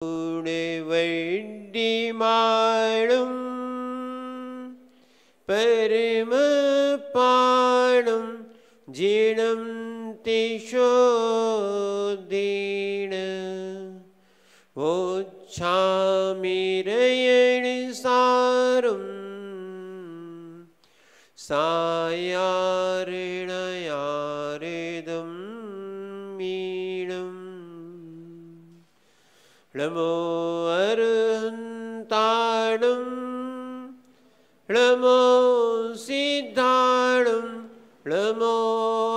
वैड्यमाणं परमपाणं जीर्णं तेषोदीन वोच्छामिरयणसारं सायारिणयारेदं मीणम् नमो अरहन्ताणं नमो सिद्धाणं नमो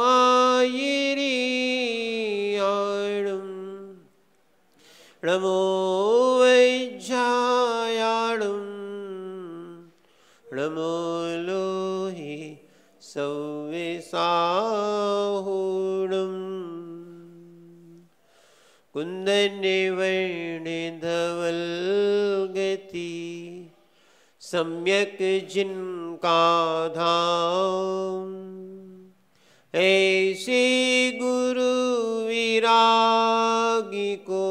आयिरीयाणं नमो वैज्झायाणं नमो लोहि सव्यसाहुणम् कुन्दनवर्णधवलगति सम्यक् जिनका धाम ऐसे गुरु विरागी को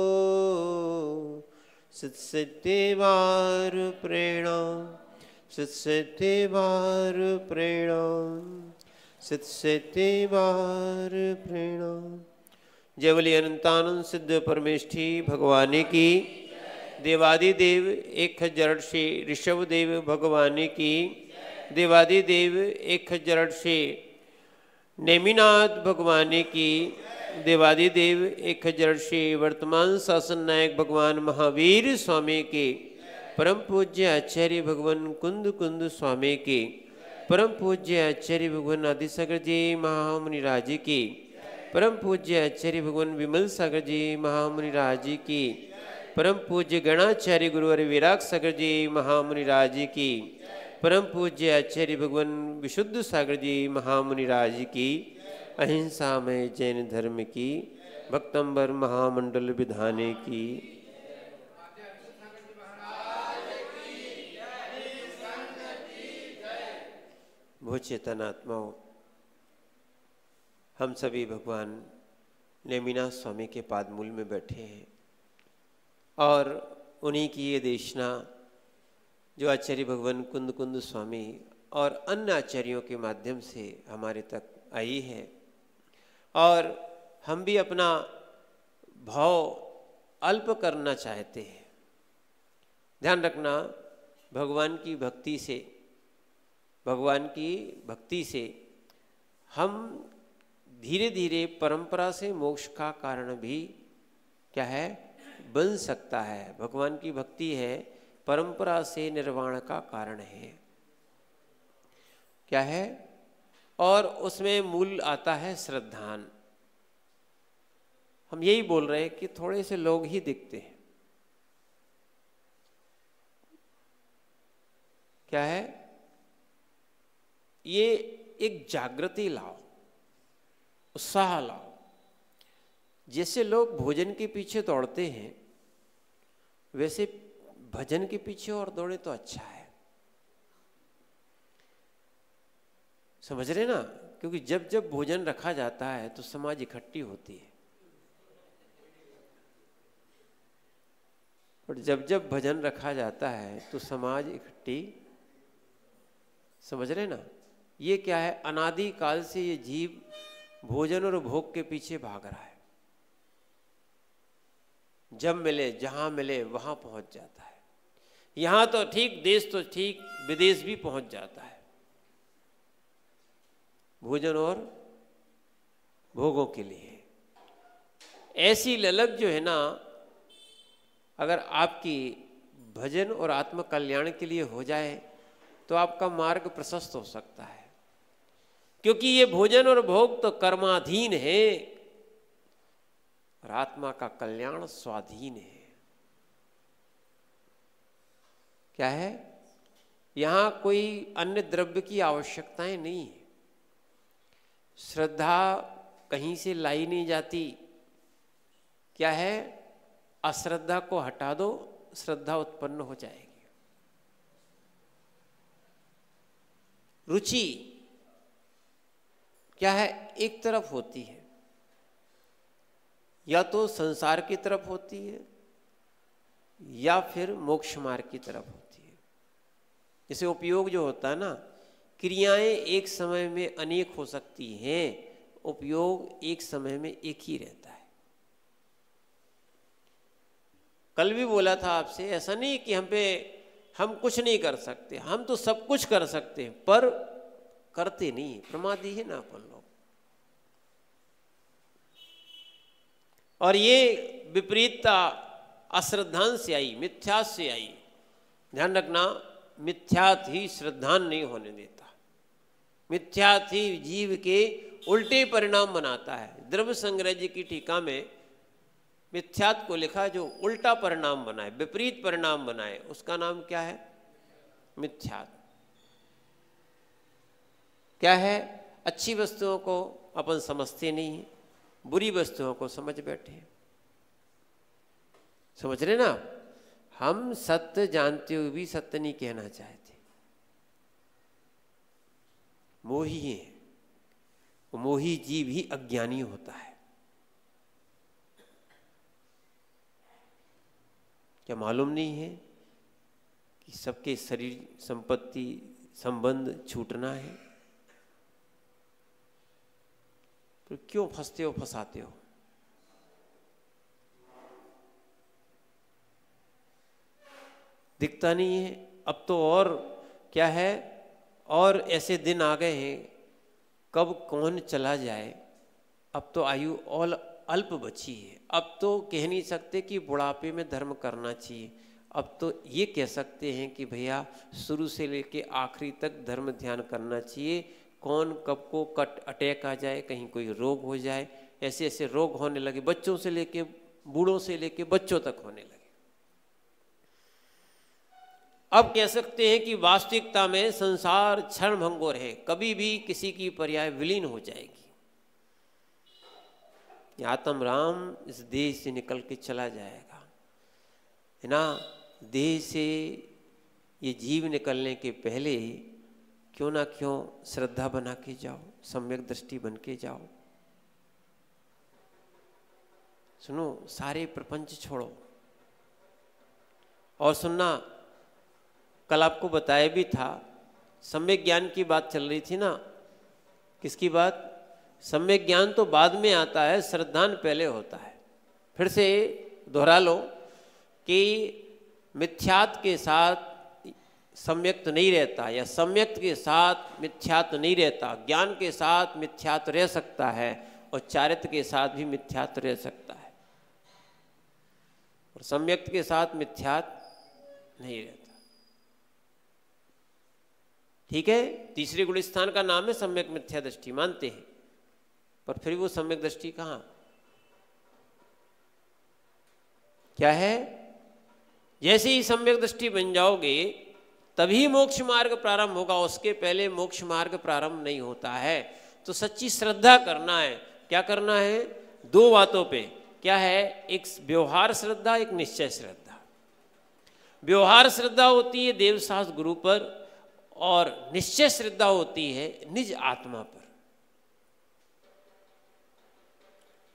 सत्सत्य बार प्रणाम सत्सत्य बार प्रणाम सत्सत्य बार प्रणाम। जय बोलिए अनंतानंद सिद्ध परमेष्ठी भगवान की। देवादिदेव 1000 से ऋषभ देव भगवान की। देवादिदेव 1000 से नेमिनाथ भगवान की। देवादिदेव 1000 से वर्तमान शासन नायक भगवान महावीर स्वामी के। परम पूज्य आचार्य भगवान कुंद कुंद स्वामी के। परम पूज्य आचार्य भगवान आदिसागर जी महामुनिराज की। परम पूज्य आचार्य भगवान विमल सागर जी महामुनिराज की। परम पूज्य गणाचार्य गुरुवर विराग सागर जी महामुनिराज की। परम पूज्य आचार्य भगवान विशुद्ध सागर जी महामुनिराज की। अहिंसा में जैन धर्म की भक्तंबर महामंडल विधाने की। भो चेतनात्माओं, हम सभी भगवान नेमिनाथ स्वामी के पादमूल में बैठे हैं और उन्हीं की ये देशना जो आचार्य भगवान कुंद कुंद स्वामी और अन्य आचार्यों के माध्यम से हमारे तक आई है और हम भी अपना भाव अल्प करना चाहते हैं। ध्यान रखना, भगवान की भक्ति से हम धीरे धीरे परंपरा से मोक्ष का कारण भी क्या है बन सकता है। भगवान की भक्ति है परंपरा से निर्वाण का कारण है। क्या है? और उसमें मूल आता है श्रद्धान। हम यही बोल रहे हैं कि थोड़े से लोग ही दिखते हैं। क्या है? ये एक जागृति लाओ, उत्साह लाओ। जैसे लोग भोजन के पीछे दौड़ते हैं वैसे भजन के पीछे और दौड़े तो अच्छा है। समझ रहे ना? क्योंकि जब जब भोजन रखा जाता है तो समाज इकट्ठी होती है, और जब जब भजन रखा जाता है तो समाज इकट्ठी। समझ रहे ना? ये क्या है? अनादि काल से ये जीव भोजन और भोग के पीछे भाग रहा है। जब मिले जहां मिले वहां पहुंच जाता है। यहां तो ठीक, देश तो ठीक, विदेश भी पहुंच जाता है भोजन और भोगों के लिए। ऐसी ललक जो है ना, अगर आपकी भजन और आत्म कल्याण के लिए हो जाए तो आपका मार्ग प्रशस्त हो सकता है। क्योंकि ये भोजन और भोग तो कर्माधीन है और आत्मा का कल्याण स्वाधीन है। क्या है? यहां कोई अन्य द्रव्य की आवश्यकताएं नहीं है। श्रद्धा कहीं से लाई नहीं जाती। क्या है? अश्रद्धा को हटा दो, श्रद्धा उत्पन्न हो जाएगी। रुचि क्या है? एक तरफ होती है, या तो संसार की तरफ होती है या फिर मोक्ष मार्ग की तरफ होती है। जैसे उपयोग जो होता है ना, क्रियाएं एक समय में अनेक हो सकती हैं, उपयोग एक समय में एक ही रहता है। कल भी बोला था आपसे, ऐसा नहीं कि हम कुछ नहीं कर सकते, हम तो सब कुछ कर सकते हैं, पर करते नहीं, प्रमादी है ना अपन लोग। और ये विपरीतता अश्रद्धान से आई, मिथ्यात से आई। ध्यान रखना, मिथ्यात ही श्रद्धान नहीं होने देता, मिथ्यात ही जीव के उल्टे परिणाम बनाता है। द्रव्य संग्रह जी की टीका में मिथ्यात को लिखा जो उल्टा परिणाम बनाए, विपरीत परिणाम बनाए, उसका नाम क्या है? मिथ्यात। क्या है? अच्छी वस्तुओं को अपन समझते नहीं हैं, बुरी वस्तुओं को समझ बैठे हैं। समझ रहे ना? हम सत्य जानते हुए भी सत्य नहीं कहना चाहते, मोही है। मोही जीव ही अज्ञानी होता है। क्या मालूम नहीं है कि सबके शरीर, संपत्ति, संबंध छूटना है? तो क्यों फंसते हो, फंसाते हो? दिखता नहीं है? अब तो और क्या है, और ऐसे दिन आ गए हैं, कब कौन चला जाए। अब तो आयु और अल्प बची है। अब तो कह नहीं सकते कि बुढ़ापे में धर्म करना चाहिए। अब तो ये कह सकते हैं कि भैया शुरू से लेके आखिरी तक धर्म ध्यान करना चाहिए। कौन कब को अटैक आ जाए, कहीं कोई रोग हो जाए, ऐसे ऐसे रोग होने लगे, बच्चों से लेके बूढ़ों से लेके बच्चों तक होने लगे। अब कह सकते हैं कि वास्तविकता में संसार क्षणभंगुर है, कभी भी किसी की पर्याय विलीन हो जाएगी। आत्म राम इस देह से निकल के चला जाएगा, है ना। देह से ये जीव निकलने के पहले क्यों ना क्यों श्रद्धा बना के जाओ, सम्यक दृष्टि बन के जाओ। सुनो, सारे प्रपंच छोड़ो। और सुनना, कल आपको बताया भी था, सम्यक ज्ञान की बात चल रही थी ना। किसकी बात? सम्यक ज्ञान तो बाद में आता है, श्रद्धान पहले होता है। फिर से दोहरा लो कि मिथ्यात के साथ सम्यक तो नहीं रहता, या सम्यक के साथ मिथ्यात नहीं रहता। ज्ञान के साथ मिथ्यात रह सकता है, और चारित्र के साथ भी मिथ्यात रह सकता है, और सम्यक के साथ मिथ्यात नहीं रहता। ठीक है, तीसरे गुण स्थान का नाम है सम्यक मिथ्या दृष्टि, मानते हैं, पर फिर वो सम्यक दृष्टि कहां? क्या है? जैसे ही सम्यक दृष्टि बन जाओगे तभी मोक्ष मार्ग प्रारंभ होगा, उसके पहले मोक्ष मार्ग प्रारंभ नहीं होता है। तो सच्ची श्रद्धा करना है। क्या करना है? दो बातों पे। क्या है? एक व्यवहार श्रद्धा, एक निश्चय श्रद्धा। व्यवहार श्रद्धा होती है देवशास्त्र गुरु पर, और निश्चय श्रद्धा होती है निज आत्मा पर।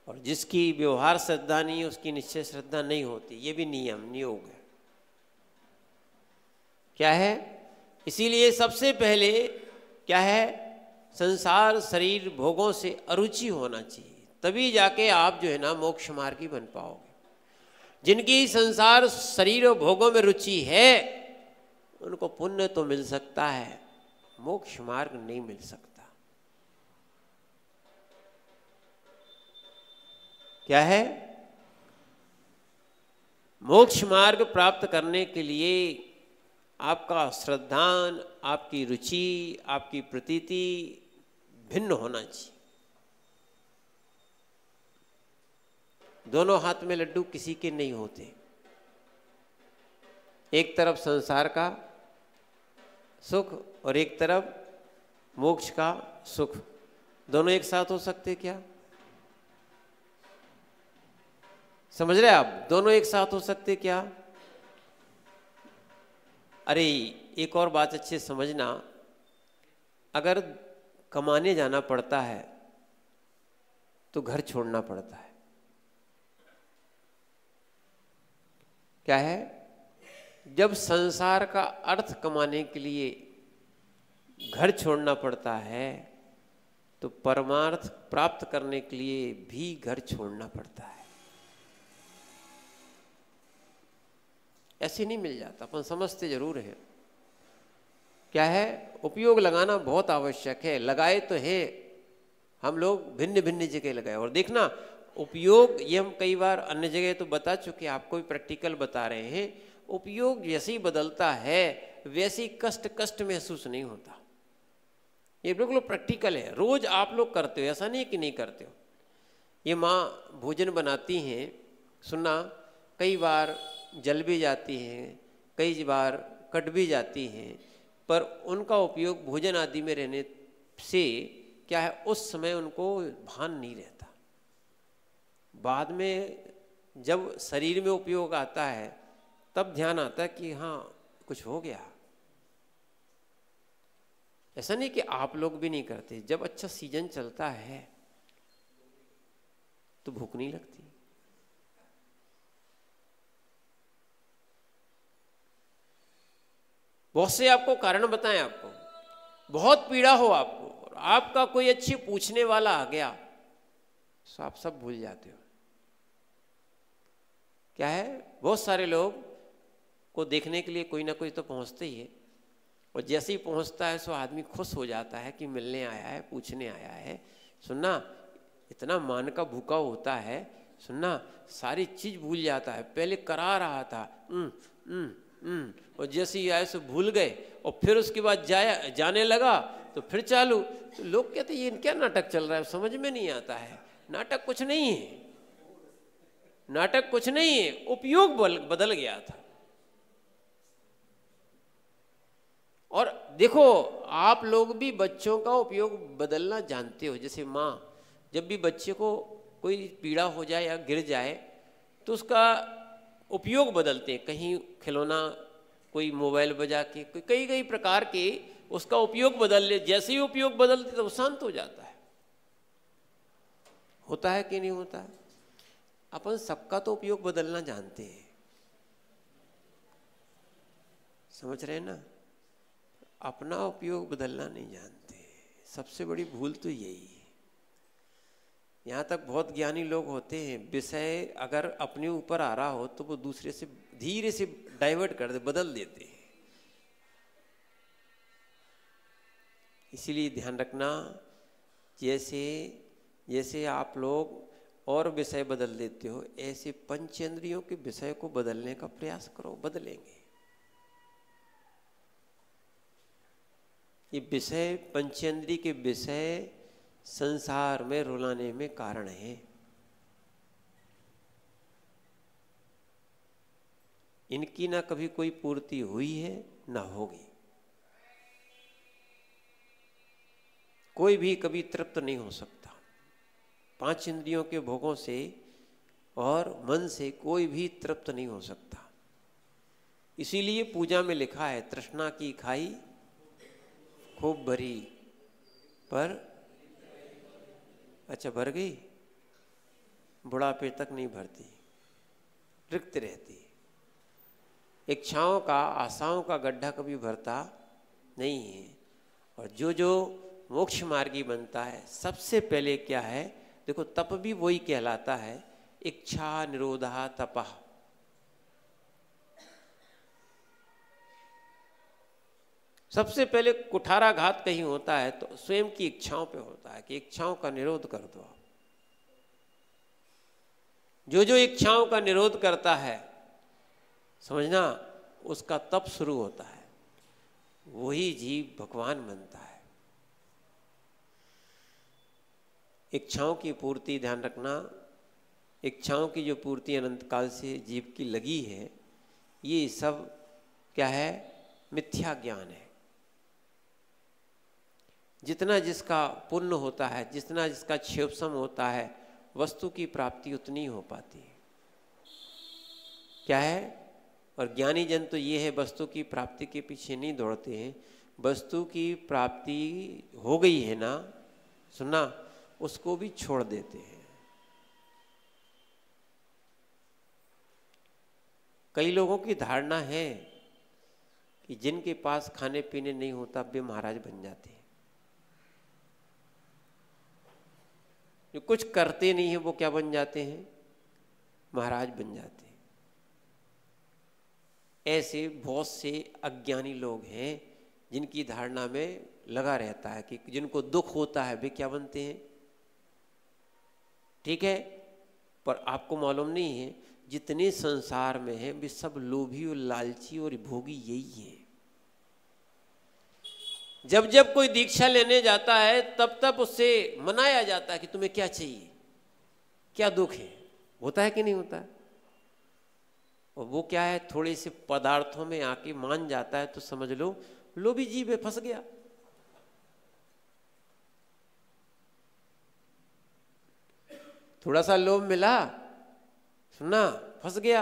और जिसकी व्यवहार श्रद्धा नहीं है उसकी निश्चय श्रद्धा नहीं होती। ये भी नियम, नियोग है। क्या है? इसीलिए सबसे पहले क्या है? संसार शरीर भोगों से अरुचि होना चाहिए, तभी जाके आप जो है ना मोक्ष मार्गी बन पाओगे। जिनकी संसार शरीर और भोगों में रुचि है उनको पुण्य तो मिल सकता है, मोक्ष मार्ग नहीं मिल सकता। क्या है? मोक्ष मार्ग प्राप्त करने के लिए आपका श्रद्धान, आपकी रुचि, आपकी प्रतीति भिन्न होना चाहिए। दोनों हाथ में लड्डू किसी के नहीं होते। एक तरफ संसार का सुख और एक तरफ मोक्ष का सुख, दोनों एक साथ हो सकते क्या? समझ रहे आप? दोनों एक साथ हो सकते क्या? अरे एक और बात अच्छे समझना, अगर कमाने जाना पड़ता है तो घर छोड़ना पड़ता है। क्या है? जब संसार का अर्थ कमाने के लिए घर छोड़ना पड़ता है तो परमार्थ प्राप्त करने के लिए भी घर छोड़ना पड़ता है। ऐसे नहीं मिल जाता, अपन समझते जरूर हैं। क्या है, उपयोग लगाना बहुत आवश्यक है, लगाए तो है, हम लोग भिन्न भिन्न जगह लगाए। और देखना उपयोग, ये हम कई बार अन्य जगह तो बता चुके, आपको भी प्रैक्टिकल बता रहे हैं। उपयोग जैसे ही बदलता है वैसे ही कष्ट महसूस नहीं होता। ये बिल्कुल प्रैक्टिकल है, रोज आप लोग करते हो, ऐसा नहीं कि नहीं करते हो। ये माँ भोजन बनाती हैं, सुना, कई बार जल भी जाती हैं, कई बार कट भी जाती हैं, पर उनका उपयोग भोजन आदि में रहने से क्या है, उस समय उनको भान नहीं रहता। बाद में जब शरीर में उपयोग आता है तब ध्यान आता है कि हाँ कुछ हो गया। ऐसा नहीं कि आप लोग भी नहीं करते, जब अच्छा सीजन चलता है तो भूख नहीं लगती। बहुत से आपको कारण बताएं, आपको बहुत पीड़ा हो आपको और आपका कोई अच्छी पूछने वाला आ गया तो आप सब भूल जाते हो। क्या है, बहुत सारे लोग को देखने के लिए कोई ना कोई तो पहुंचते ही है, और जैसे ही पहुंचता है सो आदमी खुश हो जाता है कि मिलने आया है, पूछने आया है। सुनना, इतना मान का भूखा होता है, सुनना, सारी चीज भूल जाता है। पहले करा रहा था और जैसे ही आए सो भूल गए, और फिर उसके बाद जाने लगा तो फिर चालू। तो लोग कहते ये क्या नाटक चल रहा है, समझ में नहीं आता है। नाटक कुछ नहीं है, नाटक कुछ नहीं है, उपयोग बदल गया था। और देखो, आप लोग भी बच्चों का उपयोग बदलना जानते हो। जैसे माँ जब भी बच्चे को कोई पीड़ा हो जाए या गिर जाए तो उसका उपयोग बदलते हैं। कहीं खिलौना, कोई मोबाइल बजा के, कई कई प्रकार के उसका उपयोग बदल ले। जैसे ही उपयोग बदलते तो वो शांत हो जाता है। होता है कि नहीं होता है? अपन सबका तो उपयोग बदलना जानते हैं, समझ रहे हैं ना? अपना उपयोग बदलना नहीं जानते। सबसे बड़ी भूल तो यही है। यहाँ तक बहुत ज्ञानी लोग होते हैं, विषय अगर अपने ऊपर आ रहा हो तो वो दूसरे से धीरे से डाइवर्ट कर दे, बदल देते हैं। इसीलिए ध्यान रखना, जैसे जैसे आप लोग और विषय बदल देते हो, ऐसे पंचेंद्रियों के विषय को बदलने का प्रयास करो, बदलेंगे। ये विषय, पंचेंद्रिय के विषय संसार में रुलाने में कारण है। इनकी ना कभी कोई पूर्ति हुई है ना होगी। कोई भी कभी तृप्त नहीं हो सकता। पांच इंद्रियों के भोगों से और मन से कोई भी तृप्त नहीं हो सकता। इसीलिए पूजा में लिखा है, तृष्णा की खाई खूब भरी पर अच्छा भर गई, बुढ़ापे तक नहीं भरती, रिक्त रहती। इच्छाओं का, आशाओं का गड्ढा कभी भरता नहीं है। और जो जो मोक्ष मार्गी बनता है, सबसे पहले क्या है, देखो तप भी वही कहलाता है, इच्छा निरोधा तपः। सबसे पहले कुठाराघात कहीं होता है तो स्वयं की इच्छाओं पे होता है कि इच्छाओं का निरोध कर दो। जो जो इच्छाओं का निरोध करता है, समझना, उसका तप शुरू होता है। वही जीव भगवान बनता है। इच्छाओं की पूर्ति, ध्यान रखना, इच्छाओं की जो पूर्ति अनंत काल से जीव की लगी है, ये सब क्या है, मिथ्या ज्ञान है। जितना जिसका पुण्य होता है, जितना जिसका क्षेपसम होता है, वस्तु की प्राप्ति उतनी हो पाती है। क्या है, और ज्ञानी जन तो ये है, वस्तु की प्राप्ति के पीछे नहीं दौड़ते हैं। वस्तु की प्राप्ति हो गई है ना, सुनना, उसको भी छोड़ देते हैं। कई लोगों की धारणा है कि जिनके पास खाने पीने नहीं होता वे महाराज बन जाते हैं। जो कुछ करते नहीं है वो क्या बन जाते हैं? महाराज बन जाते हैं। ऐसे बहुत से अज्ञानी लोग हैं जिनकी धारणा में लगा रहता है कि जिनको दुख होता है वे क्या बनते हैं। ठीक है, पर आपको मालूम नहीं है जितने संसार में हैं वे सब लोभी और लालची और भोगी यही हैं। जब जब कोई दीक्षा लेने जाता है तब तब उससे मनाया जाता है कि तुम्हें क्या चाहिए, क्या दुख है, होता है कि नहीं होता है? और वो क्या है, थोड़े से पदार्थों में आके मान जाता है तो समझ लो लोभी जीव है, फंस गया। थोड़ा सा लोभ मिला, सुना, फंस गया।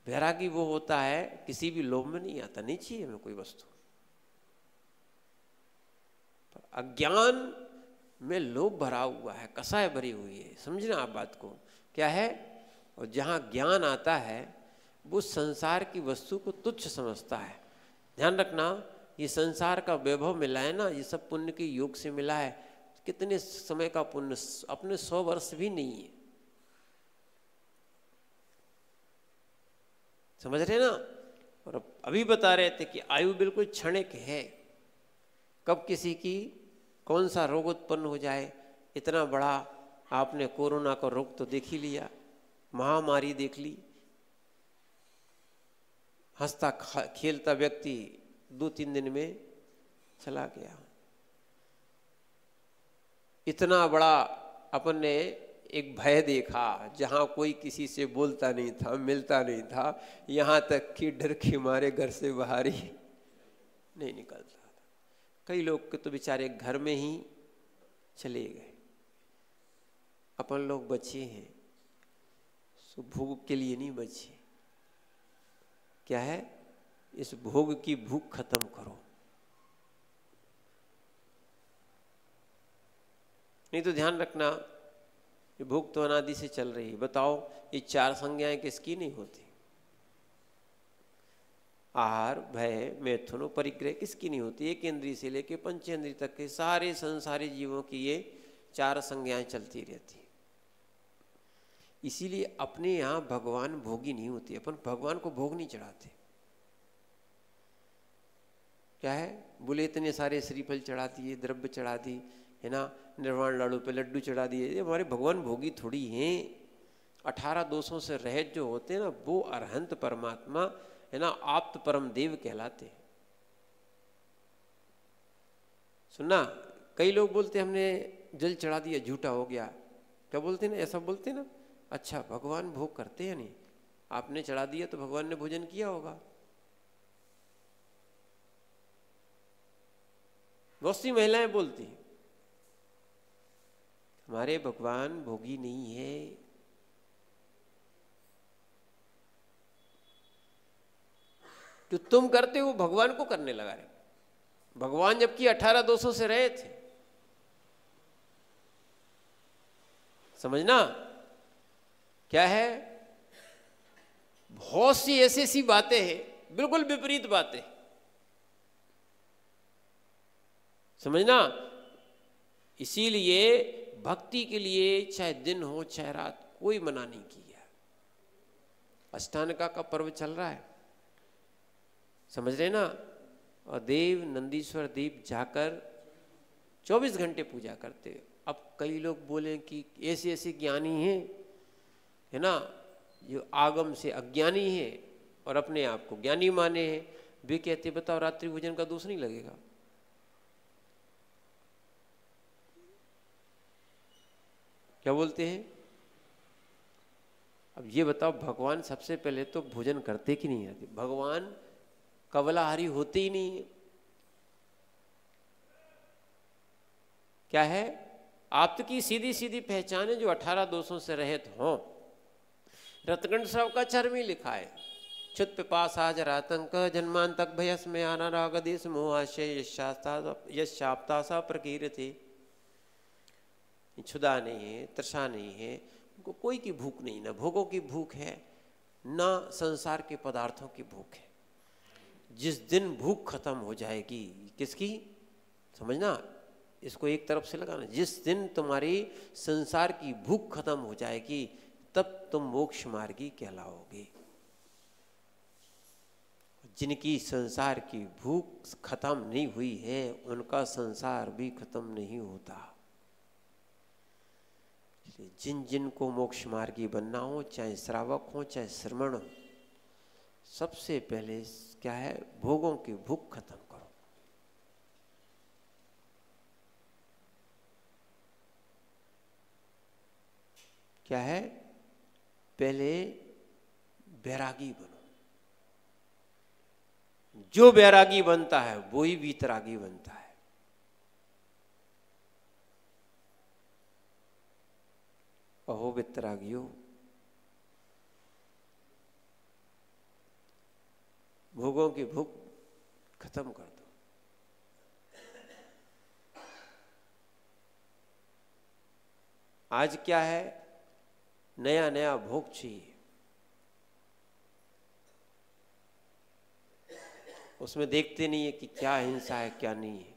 वैरागी वो होता है किसी भी लोभ में नहीं आता, नहीं चाहिए हमें कोई वस्तु। पर अज्ञान में लोभ भरा हुआ है, कसाय भरी हुई है। समझना आप बात को क्या है। और जहां ज्ञान आता है वो संसार की वस्तु को तुच्छ समझता है। ध्यान रखना, ये संसार का वैभव मिला है ना, ये सब पुण्य के योग से मिला है। कितने समय का पुण्य, अपने 100 वर्ष भी नहीं है। समझ रहे ना। और अभी बता रहे थे कि आयु बिल्कुल क्षणिक है, कब किसी की कौन सा रोग उत्पन्न हो जाए। इतना बड़ा आपने कोरोना का रोग तो देख ही लिया, महामारी देख ली। हंसता खेलता व्यक्ति 2-3 दिन में चला गया। इतना बड़ा अपन ने एक भय देखा जहां कोई किसी से बोलता नहीं था, मिलता नहीं था, यहां तक कि डर के मारे घर से बाहर ही नहीं निकलता था। कई लोग के तो बेचारे घर में ही चले गए। अपन लोग बचे हैं, सो भोग के लिए नहीं बचे। क्या है, इस भोग की भूख खत्म करो, नहीं तो ध्यान रखना ये भूख तो अनादि से चल रही है। बताओ ये 4 संज्ञाएं किसकी नहीं होती? आहार, भय, मैथुन, परिग्रह किसकी नहीं होती? एक इंद्रिय से लेके पंचेंद्रिय तक के सारे संसारी जीवों की ये 4 संज्ञाएं चलती रहती है। इसीलिए अपने यहाँ भगवान भोगी नहीं होती। अपन भगवान को भोग नहीं चढ़ाते। क्या है, बोले इतने सारे श्रीफल चढ़ा दिए, द्रव्य चढ़ा दी, है ना, निर्वाण लाडू पे लड्डू चढ़ा दिए। ये हमारे भगवान भोगी थोड़ी हैं। 18 दोषों से रहित जो होते हैं ना, वो अरहंत परमात्मा, है ना, आप्त परम देव कहलाते। सुनना, कई लोग बोलते हमने जल चढ़ा दिया, झूठा हो गया। क्या बोलते ना, ऐसा बोलते ना। अच्छा, भगवान भोग करते हैं? नहीं, आपने चढ़ा दिया तो भगवान ने भोजन किया होगा। बहुत सी महिलाएं बोलती हमारे भगवान भोगी नहीं है। तो तुम करते हो, भगवान को करने लगा रहे। भगवान जबकि 18 दोषों से रहे थे। समझना क्या है, बहुत सी ऐसी ऐसी बातें हैं, बिल्कुल विपरीत बातें। समझना, इसीलिए भक्ति के लिए चाहे दिन हो चाहे रात, कोई मना नहीं किया। अष्टानका का पर्व चल रहा है, समझ रहे ना। और देव नंदीश्वर दीप जाकर 24 घंटे पूजा करते। अब कई लोग बोले कि ऐसे ऐसे ज्ञानी हैं, है ना, जो आगम से अज्ञानी है और अपने आप को ज्ञानी माने हैं। वे कहते बताओ रात्रि भोजन का दोष नहीं लगेगा? क्या बोलते हैं? अब ये बताओ, भगवान सबसे पहले तो भोजन करते कि नहीं आते? भगवान कवलाहारी होते ही नहीं है। क्या है, आपकी सीधी सीधी पहचान है जो 18 दोषों से रहित हो। रत्नगंड साहब का चरम ही लिखा है, क्षुत पिपासा जरातंक जन्मांतक भयस में अनाराग देश मोहाशय यशाप्ता सा प्रकीर्ति। क्षुदा नहीं है, तृषा नहीं है, उनको कोई की भूख नहीं, ना भोगों की भूख है, ना संसार के पदार्थों की भूख है। जिस दिन भूख खत्म हो जाएगी, किसकी, समझना, इसको एक तरफ से लगाना, जिस दिन तुम्हारी संसार की भूख खत्म हो जाएगी तब तुम मोक्ष मार्गी कहलाओगे। जिनकी संसार की भूख खत्म नहीं हुई है उनका संसार भी खत्म नहीं होता। जिन जिन को मोक्ष मार्गी बनना हो, चाहे श्रावक हो चाहे श्रमण हो, सबसे पहले क्या है, भोगों की भूख खत्म करो। क्या है, पहले बैरागी बनो। जो बैरागी बनता है वो ही वीतरागी बनता है। अहो वितरागियों, भोगों की भूख खत्म कर दो। आज क्या है, नया नया भोग चाहिए, उसमें देखते नहीं है कि क्या हिंसा है क्या नहीं है।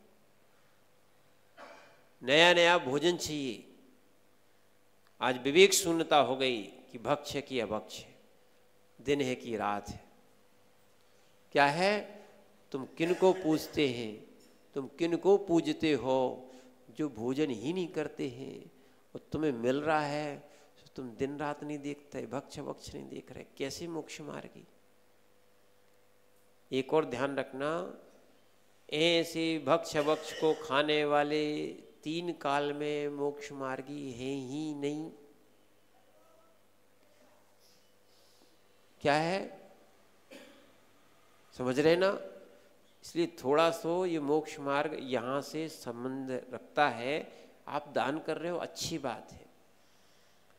नया नया भोजन चाहिए। आज विवेक शून्यता हो गई कि भक्ष्य की अभक्ष्य, दिन है कि रात है। क्या है, तुम किन को पूजते हैं, तुम किन को पूजते हो जो भोजन ही नहीं करते हैं और तुम्हें मिल रहा है तो तुम दिन रात नहीं देखते, भक्ष्य भक्ष नहीं देख रहे, कैसे मोक्ष मार्गी। एक और ध्यान रखना, ऐसे भक्ष्य भक्ष को खाने वाले 3 काल में मोक्ष मार्गी है ही नहीं। क्या है, समझ रहे ना? इसलिए थोड़ा सो ये मोक्ष मार्ग यहां से संबंध रखता है। आप दान कर रहे हो, अच्छी बात है,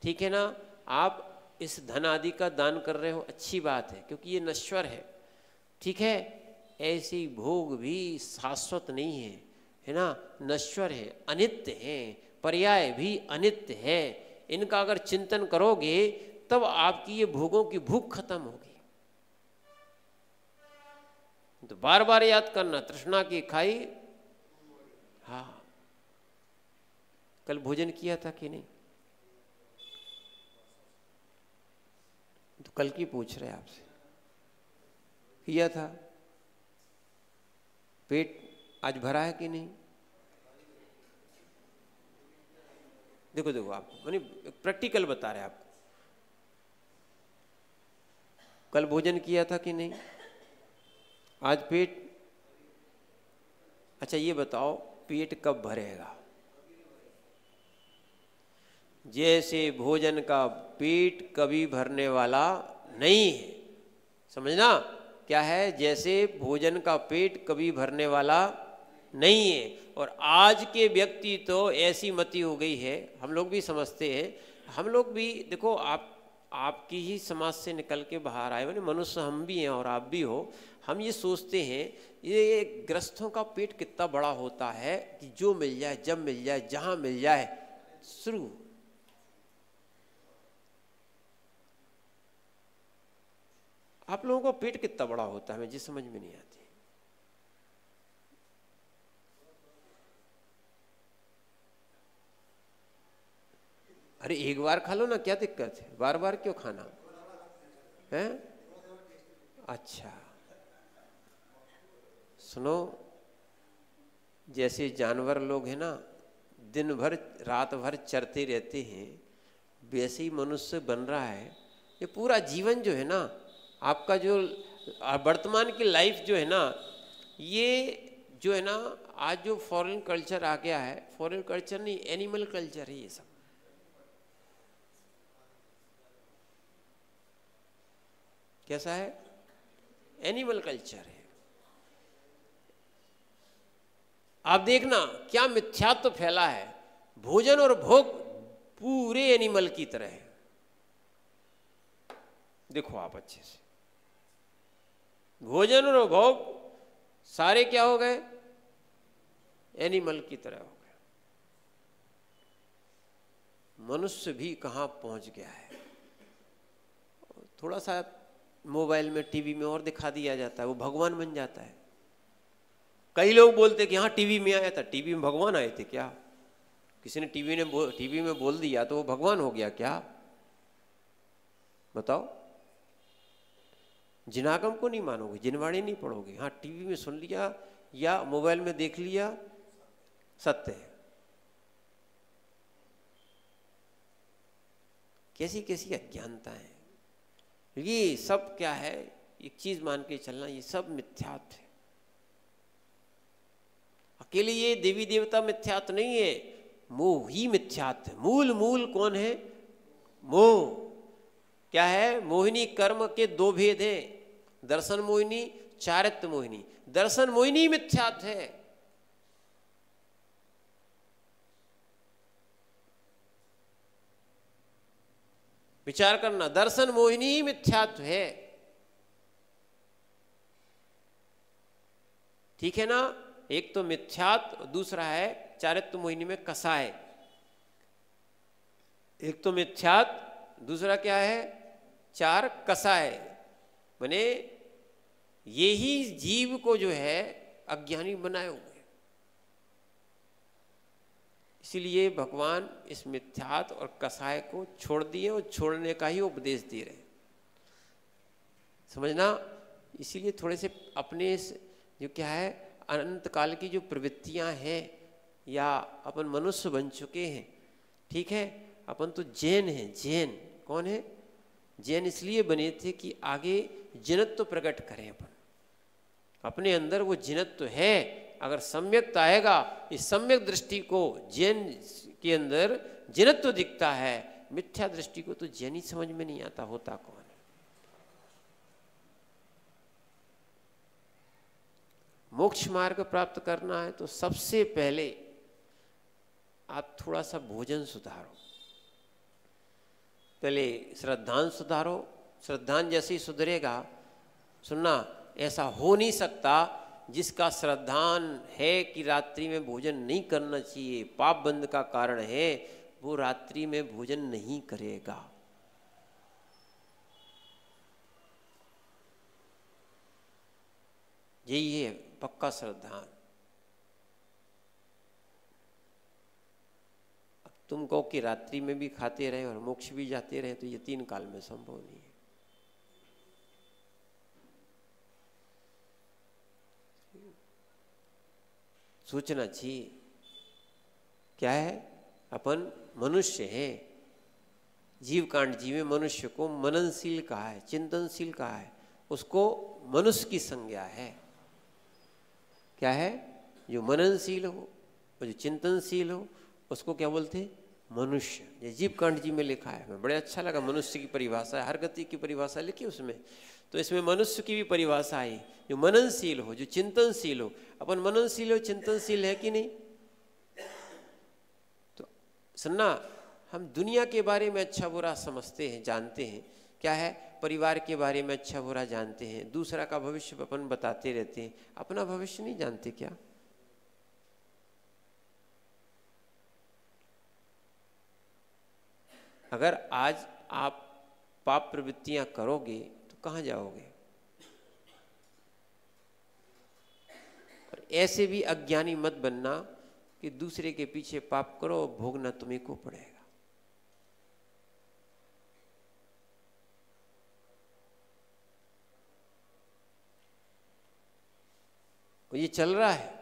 ठीक है ना। आप इस धन आदि का दान कर रहे हो, अच्छी बात है, क्योंकि ये नश्वर है, ठीक है। ऐसे भोग भी शाश्वत नहीं है, है ना, नश्वर है, अनित्य है, पर्याय भी अनित्य है। इनका अगर चिंतन करोगे तब आपकी ये भोगों की भूख खत्म होगी। तो बार बार याद करना, तृष्णा की खाई। हाँ, कल भोजन किया था कि नहीं? तो कल की पूछ रहे आपसे, किया था? पेट आज भरा है कि नहीं? देखो देखो, आपको यानी प्रैक्टिकल बता रहे आपको, कल भोजन किया था कि नहीं? आज पेट, अच्छा ये बताओ पेट कब भरेगा? जैसे भोजन का पेट कभी भरने वाला नहीं है, समझना। क्या है, जैसे भोजन का पेट कभी भरने वाला नहीं है। और आज के व्यक्ति तो ऐसी मति हो गई है, हम लोग भी समझते हैं, हम लोग भी देखो, आपकी ही समाज से निकल के बाहर आए हुए मनुष्य हम भी हैं और आप भी हो। हम ये सोचते हैं ये ग्रस्तों का पेट कितना बड़ा होता है कि जो मिल जाए, जब मिल जाए, जहां मिल जाए शुरू। आप लोगों को पेट कितना बड़ा होता है मुझे समझ में नहीं आती। अरे एक बार खा लो ना, क्या दिक्कत है, बार बार क्यों खाना है? अच्छा सुनो, जैसे जानवर लोग हैं ना, दिन भर रात भर चरते रहते हैं, वैसे ही मनुष्य बन रहा है। ये पूरा जीवन जो है ना, आपका जो वर्तमान की लाइफ जो है ना, ये जो है ना, आज जो फॉरेन कल्चर आ गया है, फॉरेन कल्चर नहीं, एनिमल कल्चर है ये सब। कैसा है? एनिमल कल्चर है। आप देखना क्या मिथ्यात्व फैला है। भोजन और भोग पूरे एनिमल की तरह है। देखो आप अच्छे से, भोजन और भोग सारे क्या हो गए? एनिमल की तरह हो गए। मनुष्य भी कहां पहुंच गया है। थोड़ा सा मोबाइल में, टीवी में और दिखा दिया जाता है, वो भगवान बन जाता है। कई लोग बोलते कि हाँ टीवी में आया था, टीवी में भगवान आए थे क्या? किसी ने टीवी में बोल दिया तो वो भगवान हो गया क्या? बताओ। जिनागम को नहीं मानोगे, जिनवाणी नहीं पढ़ोगे, हाँ टीवी में सुन लिया या मोबाइल में देख लिया, सत्य है। कैसी कैसी अज्ञानता है। ये सब क्या है? एक चीज मान के चलना, ये सब मिथ्यात्व है। अकेले ये देवी देवता मिथ्यात्व नहीं है, मोह ही मिथ्यात्व है। मूल कौन है? मोह। क्या है? मोहिनी कर्म के दो भेद हैं, दर्शन मोहिनी, चारित्र मोहिनी। दर्शन मोहिनी मिथ्यात्व है। विचार करना, दर्शन मोहिनी मिथ्यात्व है। ठीक है ना? एक तो मिथ्यात्व, दूसरा है चारित्र मोहिनी में कसाय। एक तो मिथ्यात्व, दूसरा क्या है? चार कसाय। माने ये ही जीव को जो है अज्ञानी बनाए हुए। इसीलिए भगवान इस मिथ्यात्व और कसाय को छोड़ दिए और छोड़ने का ही उपदेश दे रहे। समझना। इसीलिए थोड़े से अपने जो क्या है अनंत काल की जो प्रवृत्तियां हैं, या अपन मनुष्य बन चुके हैं, ठीक है, अपन तो जैन हैं। जैन कौन है? जैन इसलिए बने थे कि आगे जिनत्व प्रकट करें। अपन अपने अंदर वो जिनत्व है, अगर सम्यकता आएगा, इस सम्यक दृष्टि को, जैन के अंदर जिनत्व दिखता है, मिथ्या दृष्टि को तो जैन ही समझ में नहीं आता होता कौन है। मोक्ष मार्ग प्राप्त करना है तो सबसे पहले आप थोड़ा सा भोजन सुधारो। पहले श्रद्धान सुधारो। श्रद्धान जैसे ही सुधरेगा, सुनना, ऐसा हो नहीं सकता जिसका श्रद्धान है कि रात्रि में भोजन नहीं करना चाहिए, पाप बंध का कारण है, वो रात्रि में भोजन नहीं करेगा। यही है पक्का श्रद्धान। अब तुम कहो कि रात्रि में भी खाते रहे और मोक्ष भी जाते रहे, तो ये तीन काल में संभव नहीं है। सोचना चाहिए। क्या है? अपन मनुष्य हैं, जीव कांड जीवे मनुष्य को मननशील कहा है, चिंतनशील कहा है, उसको मनुष्य की संज्ञा है। क्या है? जो मननशील हो और जो चिंतनशील हो उसको क्या बोलते हैं? मनुष्य। ये जीव कांड जी में लिखा है, हमें बड़े अच्छा लगा। मनुष्य की परिभाषा है, हर गति की परिभाषा लिखी उसमें, तो इसमें मनुष्य की भी परिभाषा आई, जो मननशील हो, जो चिंतनशील हो। अपन मननशील हो, चिंतनशील है कि नहीं? तो सुनना, हम दुनिया के बारे में अच्छा बुरा समझते हैं, जानते हैं। क्या है? परिवार के बारे में अच्छा बुरा जानते हैं, दूसरा का भविष्य अपन बताते रहते हैं, अपना भविष्य नहीं जानते क्या? अगर आज आप पाप प्रवृत्तियां करोगे तो कहां जाओगे? और ऐसे भी अज्ञानी मत बनना कि दूसरे के पीछे पाप करो और भोगना तुम्हें को पड़ेगा। और ये चल रहा है।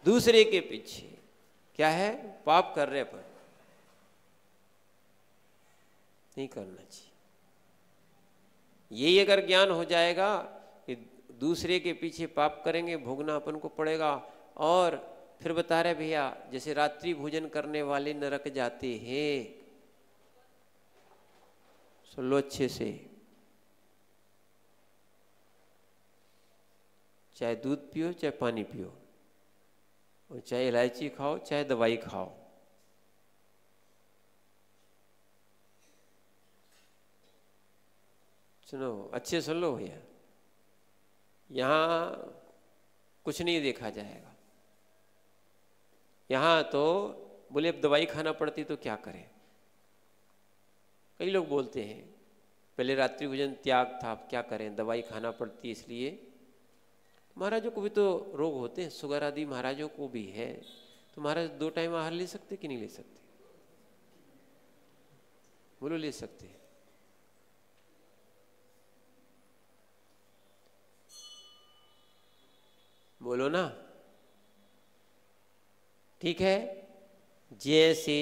दूसरे के पीछे क्या है? पाप कर रहे पर नहीं करना चाहिए। यही अगर ज्ञान हो जाएगा कि दूसरे के पीछे पाप करेंगे, भोगना अपन को पड़ेगा। और फिर बता रहे भैया, जैसे रात्रि भोजन करने वाले नरक जाते हैं, सुन लो अच्छे से, चाहे दूध पियो चाहे पानी पियो, और चाहे इलायची खाओ चाहे दवाई खाओ, सुनो अच्छे सुन लो भैया, यहाँ कुछ नहीं देखा जाएगा। यहाँ तो बोले अब दवाई खाना पड़ती तो क्या करें? कई लोग बोलते हैं पहले रात्रि भोजन त्याग था, अब क्या करें, दवाई खाना पड़ती है इसलिए। महाराजों को भी तो रोग होते हैं, शुगर आदि महाराजों को भी है, तो महाराज 2 टाइम आहार ले सकते कि नहीं ले सकते? बोलो ले सकते हैं। बोलो ना, ठीक है। जैसे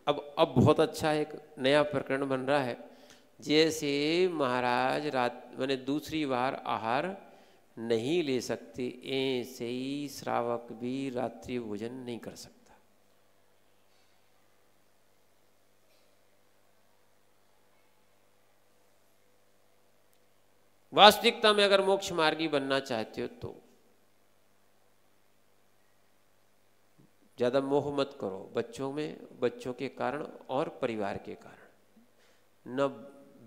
अब बहुत अच्छा एक नया प्रकरण बन रहा है, जैसे महाराज रात मैंने दूसरी बार आहार नहीं ले सकते, ऐसे ही श्रावक भी रात्रि भोजन नहीं कर सकता। वास्तविकता में अगर मोक्ष मार्गी बनना चाहते हो तो ज्यादा मोह मत करो बच्चों में, बच्चों के कारण और परिवार के कारण। न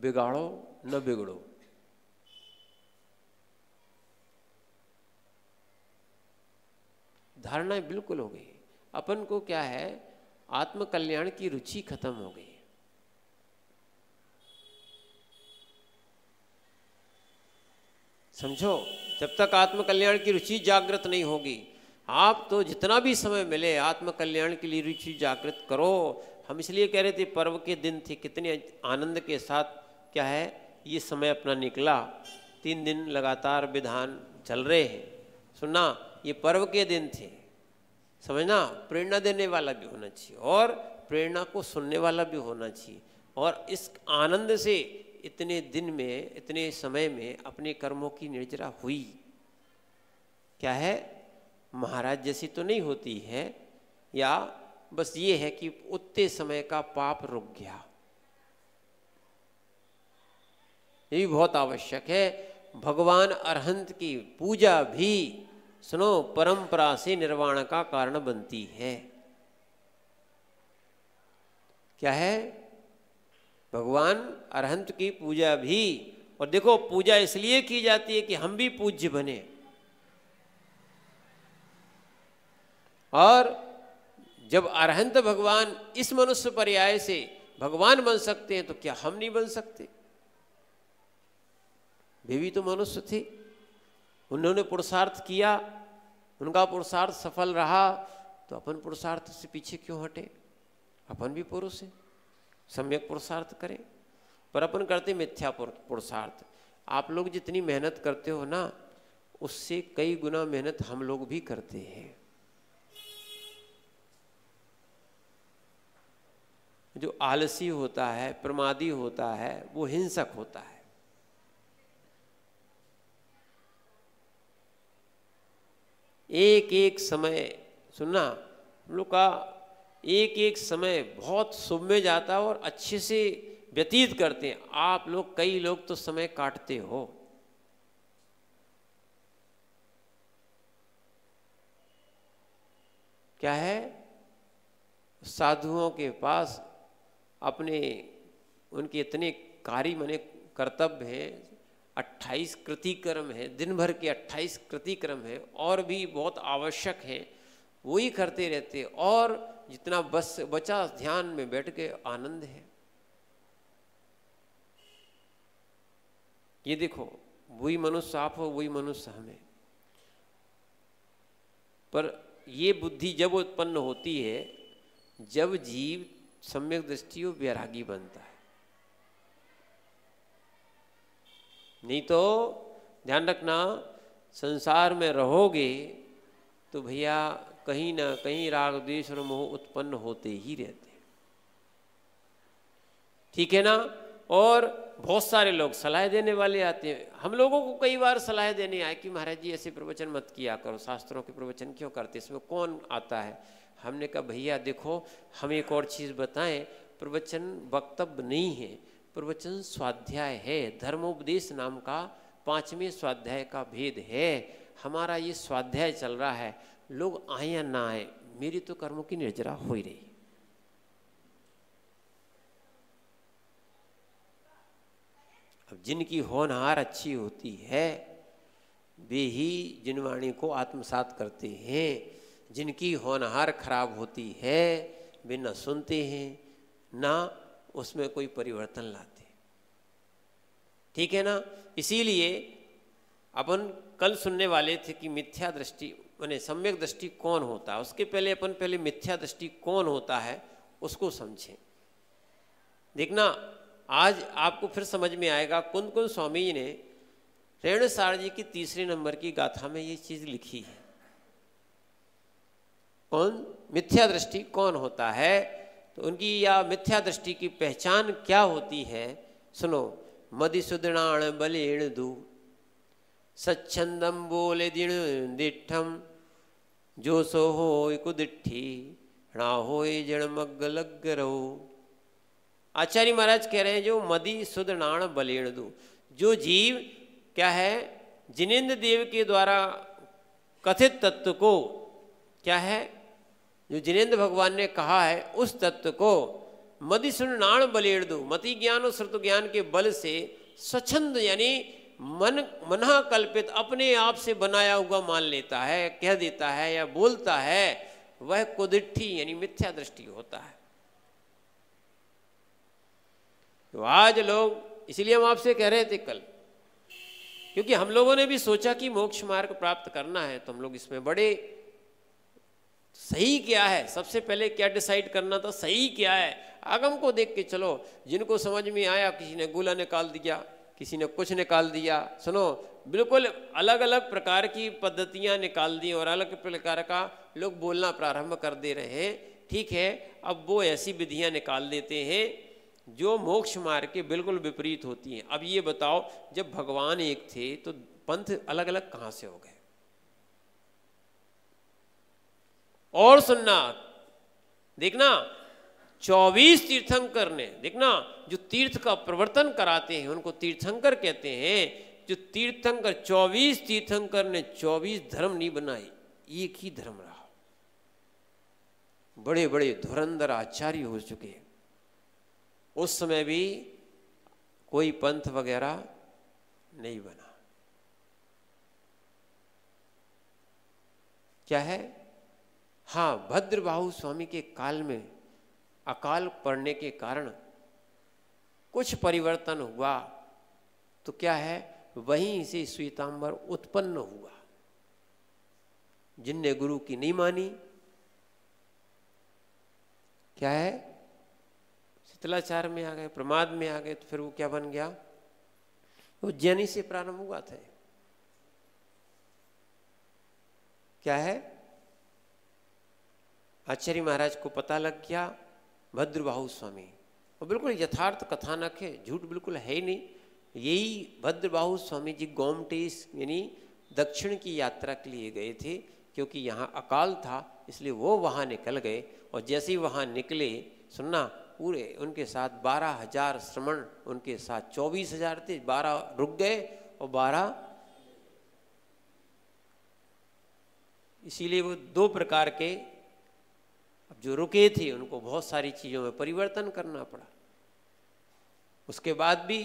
बिगाड़ो न बिगड़ो। धारणाएं बिल्कुल हो गई। अपन को क्या है, आत्म कल्याण की रुचि खत्म हो गई। समझो, जब तक आत्म कल्याण की रुचि जागृत नहीं होगी, आप तो जितना भी समय मिले आत्म कल्याण के लिए रुचि जागृत करो। हम इसलिए कह रहे थे पर्व के दिन थे, कितने आनंद के साथ क्या है ये समय अपना निकला। 3 दिन लगातार विधान चल रहे हैं। सुनना, ये पर्व के दिन थे, समझना। प्रेरणा देने वाला भी होना चाहिए और प्रेरणा को सुनने वाला भी होना चाहिए। और इस आनंद से इतने दिन में, इतने समय में अपने कर्मों की निर्जरा हुई। क्या है, महाराज जैसी तो नहीं होती है, या बस ये है कि उतने समय का पाप रुक गया। ये भी बहुत आवश्यक है। भगवान अरहंत की पूजा भी सुनो परंपरा से निर्वाण का कारण बनती है। क्या है, भगवान अरहंत की पूजा भी। और देखो, पूजा इसलिए की जाती है कि हम भी पूज्य बने। और जब अरहंत भगवान इस मनुष्य पर्याय से भगवान बन सकते हैं, तो क्या हम नहीं बन सकते? वे भी तो मनुष्य थे, उन्होंने पुरुषार्थ किया, उनका पुरुषार्थ सफल रहा, तो अपन पुरुषार्थ से पीछे क्यों हटे? अपन भी पुरुष हैं, सम्यक पुरुषार्थ करें। पर अपन करते मिथ्या पुरुषार्थ। आप लोग जितनी मेहनत करते हो ना, उससे कई गुना मेहनत हम लोग भी करते हैं। जो आलसी होता है, प्रमादी होता है, वो हिंसक होता है। एक एक समय सुनना, हम लोग का एक एक समय बहुत शुभ में जाता है और अच्छे से व्यतीत करते हैं। आप लोग, कई लोग तो समय काटते हो। क्या है, साधुओं के पास अपने उनके इतने कार्य माने कर्तव्य हैं, 28 कृतिक्रम है, दिन भर के 28 कृतिक्रम है, और भी बहुत आवश्यक है, वही करते रहते। और जितना बस बचा ध्यान में बैठ के आनंद है। ये देखो, वही मनुष्य आप हो, वही मनुष्य हमें। पर ये बुद्धि जब उत्पन्न होती है, जब जीव सम्यक दृष्टि और वैरागी बनता है। नहीं तो ध्यान रखना, संसार में रहोगे तो भैया कहीं ना कहीं राग द्वेष और मोह उत्पन्न होते ही रहते हैं। ठीक है ना। और बहुत सारे लोग सलाह देने वाले आते हैं। हम लोगों को कई बार सलाह देने आए कि महाराज जी ऐसे प्रवचन मत किया करो, शास्त्रों के प्रवचन क्यों करते, इसमें कौन आता है? हमने कहा भैया देखो, हम एक और चीज़ बताएं, प्रवचन वक्तव्य नहीं है, प्रवचन स्वाध्याय है। धर्मोपदेश नाम का 5वें स्वाध्याय का भेद है। हमारा ये स्वाध्याय चल रहा है, लोग आए या ना आए, मेरी तो कर्मों की निर्जरा हो ही रही। अब जिनकी होनहार अच्छी होती है, वे ही जिनवाणी को आत्मसात करते हैं। जिनकी होनहार खराब होती है, वे न सुनते हैं, ना उसमें कोई परिवर्तन लाते। ठीक है ना। इसीलिए अपन कल सुनने वाले थे कि मिथ्या दृष्टि माने सम्यक दृष्टि कौन होता है। उसके पहले अपन पहले मिथ्या दृष्टि कौन होता है उसको समझें। देखना आज आपको फिर समझ में आएगा। कुंद कुंद स्वामी जी ने रेणुसार जी की 3 नंबर की गाथा में ये चीज लिखी है। कौन मिथ्या दृष्टि कौन होता है, तो उनकी या मिथ्या दृष्टि की पहचान क्या होती है सुनो। मदिसुदणाण बलेण दू सच्छंदम बोले दिन दिठम जो सो हो कुदिठी ना होए जण मग्ग लग रहो। आचार्य महाराज कह रहे हैं जो मदि सुद नाण बलेण दू, जो जीव क्या है जिनेन्द्र देव के द्वारा कथित तत्व को क्या है जो जिनेन्द्र भगवान ने कहा है उस तत्व को मदि सुन नाण बलेण दू, मति ज्ञान और श्रुत ज्ञान के बल से स्वच्छंद यानी मना कल्पित अपने आप से बनाया हुआ मान लेता है, कह देता है या बोलता है, वह कुदिठी यानी मिथ्या दृष्टि होता है। तो आज लोग, इसलिए हम आपसे कह रहे थे कल, क्योंकि हम लोगों ने भी सोचा कि मोक्ष मार्ग प्राप्त करना है, तो हम लोग इसमें बड़े सही क्या है, सबसे पहले क्या डिसाइड करना था, सही क्या है। आगम को देख के चलो, जिनको समझ में आया, किसी ने गोला निकाल दिया, किसी ने कुछ निकाल दिया। सुनो, बिल्कुल अलग अलग प्रकार की पद्धतियां निकाल दी और अलग प्रकार का लोग बोलना प्रारंभ कर दे रहे हैं। ठीक है, अब वो ऐसी विधियां निकाल देते हैं जो मोक्ष मार्ग के बिल्कुल विपरीत होती हैं। अब ये बताओ, जब भगवान एक थे तो पंथ अलग अलग कहां से हो गए? और सुनना, देखना 24 तीर्थंकर ने, देखना जो तीर्थ का प्रवर्तन कराते हैं उनको तीर्थंकर कहते हैं। जो तीर्थंकर 24 तीर्थंकर ने 24 धर्म नहीं बनाए, एक ही धर्म रहा। बड़े बड़े धुरंधर आचार्य हो चुके, उस समय भी कोई पंथ वगैरह नहीं बना। क्या है? हाँ, भद्रबाहु स्वामी के काल में अकाल पड़ने के कारण कुछ परिवर्तन हुआ, तो क्या है, वहीं से श्वेतांबर उत्पन्न हुआ। जिनने गुरु की नहीं मानी, क्या है, शिथिलाचार में आ गए, प्रमाद में आ गए, तो फिर वो क्या बन गया? उज्जैनी से प्रारंभ हुआ था। क्या है? आचार्य महाराज को पता लग गया भद्रबाहु स्वामी, और बिल्कुल यथार्थ कथानक है, झूठ बिल्कुल है ही नहीं। यही भद्रबाहु स्वामी जी गोमटेश यानी दक्षिण की यात्रा के लिए गए थे, क्योंकि यहाँ अकाल था, इसलिए वो वहाँ निकल गए। और जैसे ही वहाँ निकले, सुनना, पूरे उनके साथ 12,000 श्रमण उनके साथ, 24,000 थे, 12 रुक गए और 12, इसीलिए वो 2 प्रकार के जो रुके थे उनको बहुत सारी चीजों में परिवर्तन करना पड़ा। उसके बाद भी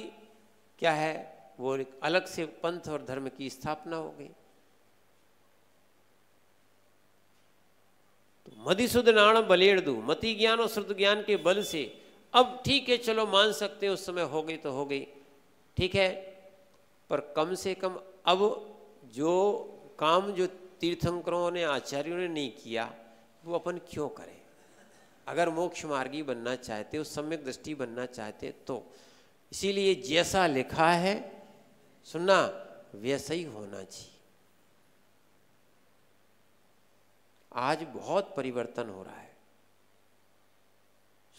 क्या है, वो एक अलग से पंथ और धर्म की स्थापना हो गई। तो मदिसुद नाण बलेड़ दू, मति ज्ञान और श्रुत ज्ञान के बल से, अब ठीक है, चलो मान सकते हैं उस समय हो गई तो हो गई, ठीक है, पर कम से कम अब जो काम जो तीर्थंकरों ने, आचार्यों ने नहीं किया, वो अपन क्यों करें? अगर मोक्ष मार्गी बनना चाहते हो, सम्यक दृष्टि बनना चाहते तो इसीलिए जैसा लिखा है, सुनना, वैसा ही होना चाहिए। आज बहुत परिवर्तन हो रहा है,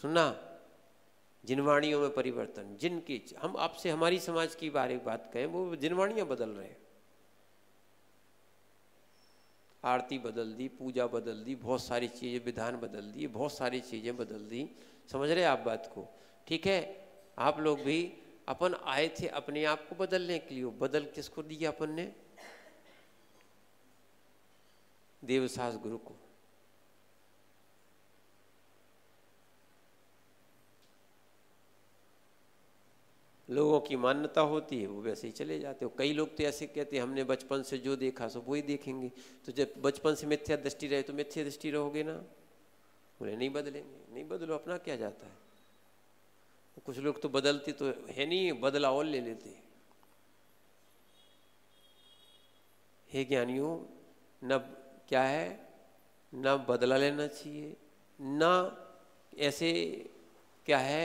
सुनना, जिनवाणियों में परिवर्तन, जिनकी हम आपसे हमारी समाज की बात कहें, वो जिनवाणियां बदल रहे हैं। आरती बदल दी, पूजा बदल दी, बहुत सारी चीज़ें, विधान बदल दी, बहुत सारी चीज़ें बदल दी। समझ रहे आप बात को? ठीक है, आप लोग भी, अपन आए थे अपने आप को बदलने के लिए, बदल किसको दिया अपन ने? देवसास गुरु को। लोगों की मान्यता होती है, वो वैसे ही चले जाते हो। कई लोग तो ऐसे कहते हैं, हमने बचपन से जो देखा सो वही देखेंगे। तो जब बचपन से मिथ्या दृष्टि रहे तो मिथ्या दृष्टि रहोगे ना? बोले नहीं बदलेंगे। नहीं बदलो, अपना क्या जाता है? कुछ लोग तो बदलते तो है नहीं, बदला और ले लेते। हे ज्ञानियों, न क्या है, न बदला लेना चाहिए, न ऐसे क्या है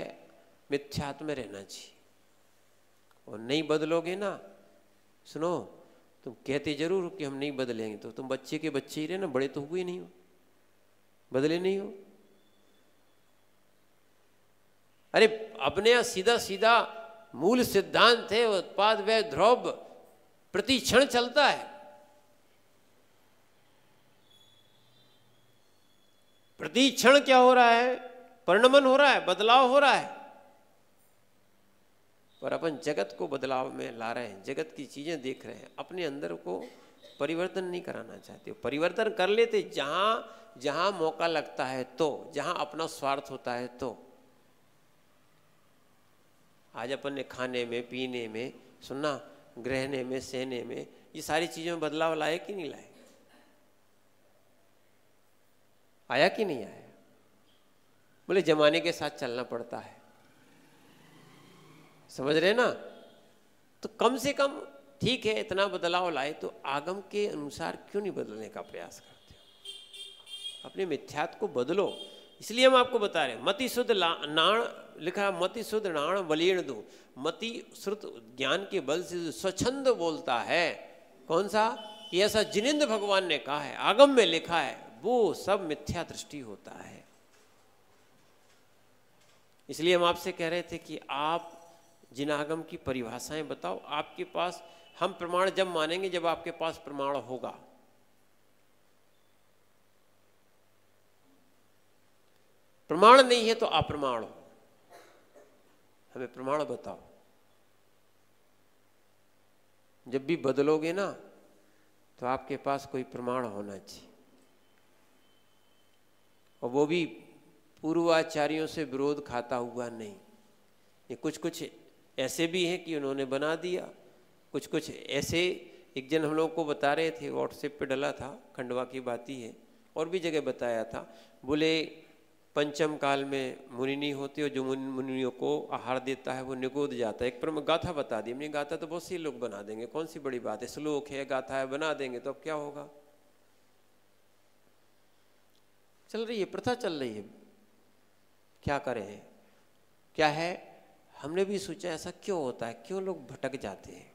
मिथ्यात्व में रहना चाहिए। और नहीं बदलोगे ना, सुनो, तुम कहते जरूर कि हम नहीं बदलेंगे, तो तुम बच्चे के बच्चे ही रहे ना, बड़े तो हुए नहीं हो, बदले नहीं हो। अरे अपने यहां सीधा सीधा मूल सिद्धांत है, उत्पाद व्यय द्रव्य प्रति क्षण चलता है। प्रति क्षण क्या हो रहा है, परिणमन हो रहा है, बदलाव हो रहा है। पर अपन जगत को बदलाव में ला रहे हैं, जगत की चीजें देख रहे हैं, अपने अंदर को परिवर्तन नहीं कराना चाहते। परिवर्तन कर लेते जहां जहां मौका लगता है, तो जहां अपना स्वार्थ होता है। तो आज अपन ने खाने में, पीने में, सुनना, ग्रहणे में, सहने में, ये सारी चीजों में बदलाव लाए कि नहीं लाए? आया कि नहीं आया? बोले जमाने के साथ चलना पड़ता है, समझ रहे ना? तो कम से कम ठीक है, इतना बदलाव लाए तो आगम के अनुसार क्यों नहीं बदलने का प्रयास करते हो? अपने मिथ्यात्व को बदलो। इसलिए हम आपको बता रहे हैं, मति शुद्ध नाण लिखा, मति शुद्ध नाण बलीण दो। मति श्रुत ज्ञान के बल से स्वच्छंद बोलता है, कौन सा? कि ऐसा जिनेंद्र भगवान ने कहा है, आगम में लिखा है, वो सब मिथ्या दृष्टि होता है। इसलिए हम आपसे कह रहे थे कि आप जिन आगम की परिभाषाएं बताओ। आपके पास हम प्रमाण जब मानेंगे जब आपके पास प्रमाण होगा। प्रमाण नहीं है तो अप्रमाण हो, हमें प्रमाण बताओ। जब भी बदलोगे ना तो आपके पास कोई प्रमाण होना चाहिए, और वो भी पूर्वाचार्यों से विरोध खाता हुआ नहीं। ये कुछ कुछ ऐसे भी हैं कि उन्होंने बना दिया, कुछ कुछ ऐसे। एक जन हम लोग को बता रहे थे, व्हाट्सएप पे डला था, खंडवा की बात ही है, और भी जगह बताया था। बोले पंचम काल में मुनि नहीं होते, और जो मुनियों को आहार देता है वो निगोद जाता है। एक पर मैं गाथा बता दी, हमने गाथा तो बहुत सी लोग बना देंगे, कौन सी बड़ी बात है, श्लोक है, गाथा है, बना देंगे तो अब क्या होगा? चल रही है, प्रथा चल रही है, क्या करें? क्या है, हमने भी सोचा ऐसा क्यों होता है, क्यों लोग भटक जाते हैं।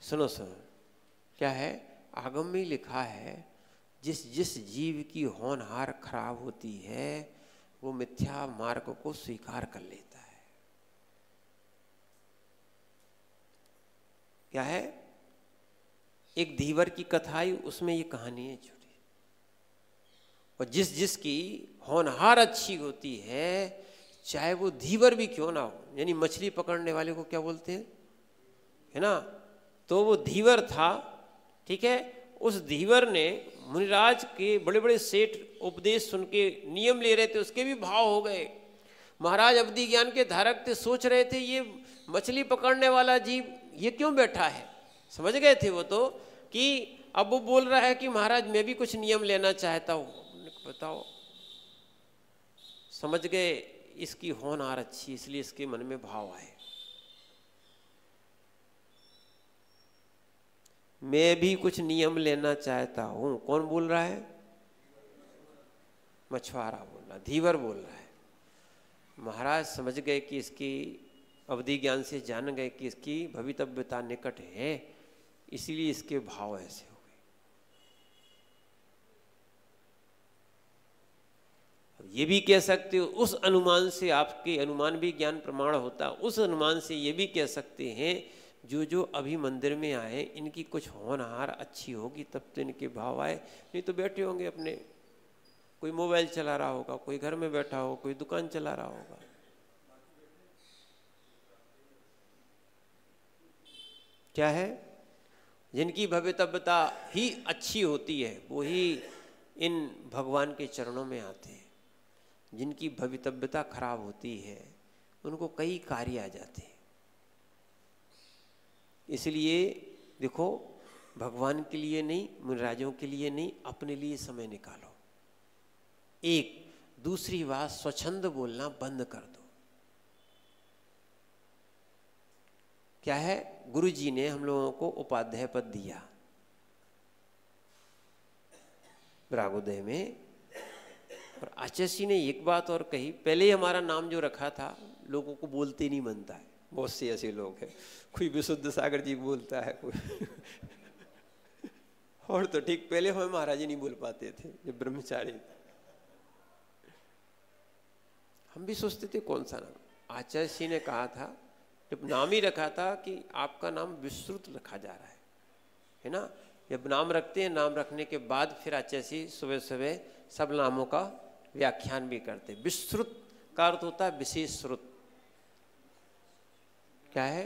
सुनो सुनो, क्या है, आगम में लिखा है, जिस जिस जीव की होनहार खराब होती है वो मिथ्या मार्ग को स्वीकार कर लेता है। क्या है, एक धीवर की कथा आई, उसमें ये कहानी है जुड़ी। और जिस जिसकी होनहार अच्छी होती है, चाहे वो धीवर भी क्यों ना हो, यानी मछली पकड़ने वाले को क्या बोलते हैं, है ना? तो वो धीवर था, ठीक है। उस धीवर ने मुनिराज के बड़े बड़े सेठ उपदेश सुन के नियम ले रहे थे, उसके भी भाव हो गए। महाराज अवधि ज्ञान के धारक थे, सोच रहे थे ये मछली पकड़ने वाला जीव ये क्यों बैठा है। समझ गए थे वो तो कि अब वो बोल रहा है कि महाराज मैं भी कुछ नियम लेना चाहता हूँ। बताओ, समझ गए इसकी होनहार अच्छी, इसलिए इसके मन में भाव आए, मैं भी कुछ नियम लेना चाहता हूं। कौन बोल रहा है? मछुआरा बोल रहा, धीवर बोल रहा है। महाराज समझ गए कि इसकी अवधि ज्ञान से जान गए कि इसकी भवितव्यता निकट है, इसीलिए इसके भाव ऐसे हो गए। ये भी कह सकते हो, उस अनुमान से, आपके अनुमान भी ज्ञान प्रमाण होता, उस अनुमान से ये भी कह सकते हैं जो जो अभी मंदिर में आए इनकी कुछ होनहार अच्छी होगी तब तो इनके भाव आए, नहीं तो बैठे होंगे अपने, कोई मोबाइल चला रहा होगा, कोई घर में बैठा होगा, कोई दुकान चला रहा होगा। क्या है, जिनकी भवितव्यता ही अच्छी होती है वो ही इन भगवान के चरणों में आते हैं। जिनकी भवितव्यता खराब होती है उनको कई कार्य आ जाते हैं। इसलिए देखो, भगवान के लिए नहीं, मुनिराजों के लिए नहीं, अपने लिए समय निकालो। एक दूसरी बात, स्वच्छंद बोलना बंद कर दो। क्या है, गुरु जी ने हम लोगों को उपाध्याय पद दिया ब्रागोदय में। और आचार्य जी ने एक बात और कही, पहले ही हमारा नाम जो रखा था लोगों को बोलते नहीं बनता है, बहुत से ऐसे लोग हैं, कोई विशुद्ध सागर जी बोलता है कोई और तो ठीक, पहले हमें महाराज जी नहीं बोल पाते थे जब ब्रह्मचारी थे। हम भी सोचते थे कौन सा नाम। आचार्य जी ने कहा था, जब नाम ही रखा था कि आपका नाम विश्रुत रखा जा रहा है ना। जब नाम रखते हैं, नाम रखने के बाद फिर आचार्य जी सुबह सुबह सब नामों का व्याख्यान भी करते। विश्रुत का अर्थ होता है विशेष श्रुत, क्या है,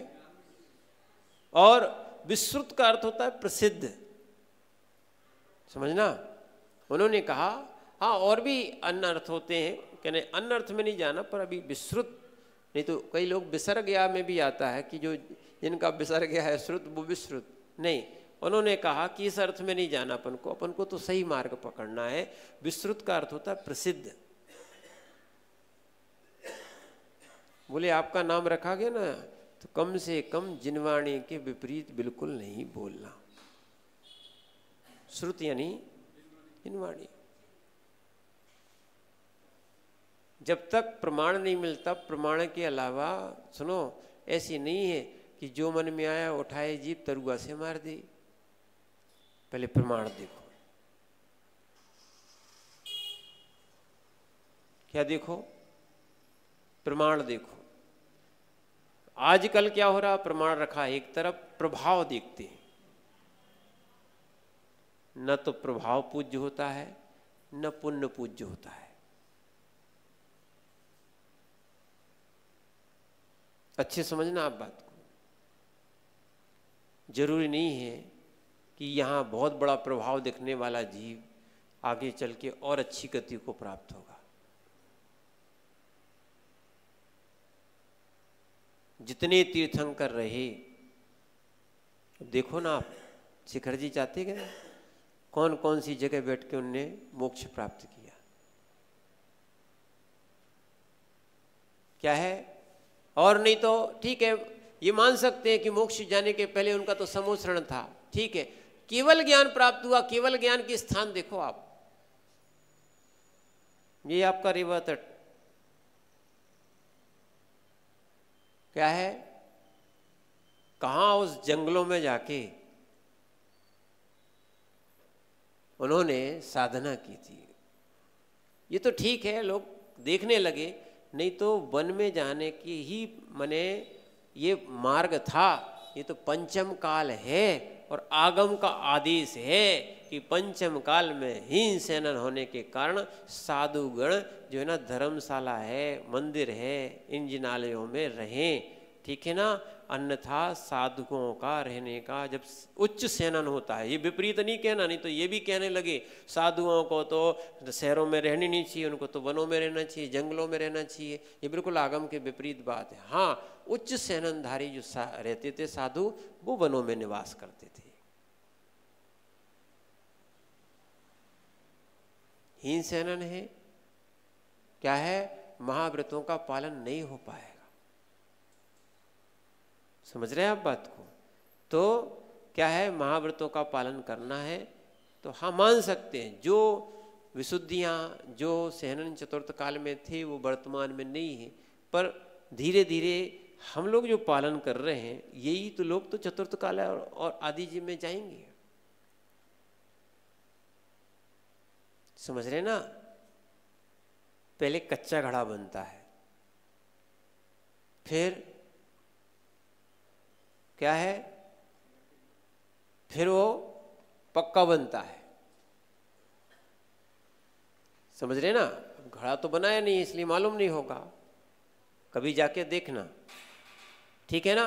और विश्रुत का अर्थ होता है प्रसिद्ध, समझना। उन्होंने कहा हाँ और भी अन्य अर्थ होते हैं, कहने अन्य अर्थ में नहीं जाना, पर अभी विश्रुत, नहीं तो कई लोग विसर्गया में भी आता है कि जो जिनका विसर्गया है श्रुत वो विश्रुत नहीं। उन्होंने कहा कि इस अर्थ में नहीं जाना, अपन को तो सही मार्ग पकड़ना है। विश्रुत का अर्थ होता है प्रसिद्ध। बोले आपका नाम रखा गया ना, तो कम से कम जिनवाणी के विपरीत बिल्कुल नहीं बोलना। श्रुत यानी जिनवाणी। जब तक प्रमाण नहीं मिलता, प्रमाण के अलावा सुनो, ऐसी नहीं है कि जो मन में आया उठाए जीभ तरुआ से मार दे। पहले प्रमाण देखो। क्या देखो? प्रमाण देखो। आजकल क्या हो रहा, प्रमाण रखा एक तरफ, प्रभाव देखते हैं। न तो प्रभाव पूज्य होता है, न पुण्य पूज्य होता है। अच्छे समझना आप बात को। जरूरी नहीं है कि यहां बहुत बड़ा प्रभाव दिखने वाला जीव आगे चल के और अच्छी गति को प्राप्त होगा। जितने तीर्थंकर रहे, देखो ना आप, शिखर जी चाहते गए कौन कौन सी जगह बैठ के उनने मोक्ष प्राप्त किया। क्या है? और नहीं तो ठीक है, ये मान सकते हैं कि मोक्ष जाने के पहले उनका तो समोसरण था, ठीक है, केवल ज्ञान प्राप्त हुआ। केवल ज्ञान के स्थान देखो आप, ये आपका रेवा तट क्या है, कहां उस जंगलों में जाके उन्होंने साधना की थी। ये तो ठीक है, लोग देखने लगे, नहीं तो वन में जाने की ही मने ये मार्ग था। ये तो पंचम काल है और आगम का आदेश है कि पंचम काल में हिंसैनन होने के कारण साधुगण जो है ना, धर्मशाला है, मंदिर है, इन जिनालयों में रहें, ठीक है ना। अन्यथा साधुओं का रहने का जब उच्च सेनन होता है, ये विपरीत नहीं कहना, नहीं तो ये भी कहने लगे साधुओं को तो शहरों में रहनी नहीं चाहिए, उनको तो वनों में रहना चाहिए, जंगलों में रहना चाहिए। ये बिल्कुल आगम के विपरीत बात है। हाँ, उच्च सेननधारी जो रहते थे साधु, वो वनों में निवास करते थे। हीन सेनन है, क्या है, महाव्रतों का पालन नहीं हो पाएगा। समझ रहे हैं आप बात को? तो क्या है, महाव्रतों का पालन करना है तो हाँ मान सकते हैं, जो विशुद्धियाँ जो सेहनन चतुर्थ काल में थे वो वर्तमान में नहीं है, पर धीरे धीरे हम लोग जो पालन कर रहे हैं, यही तो लोग तो चतुर्थ काल और आदि जी में जाएंगे। समझ रहे ना? पहले कच्चा घड़ा बनता है, फिर क्या है, फिर वो पक्का बनता है। समझ रहे ना? घड़ा तो बनाया नहीं इसलिए मालूम नहीं होगा, कभी जाके देखना, ठीक है ना।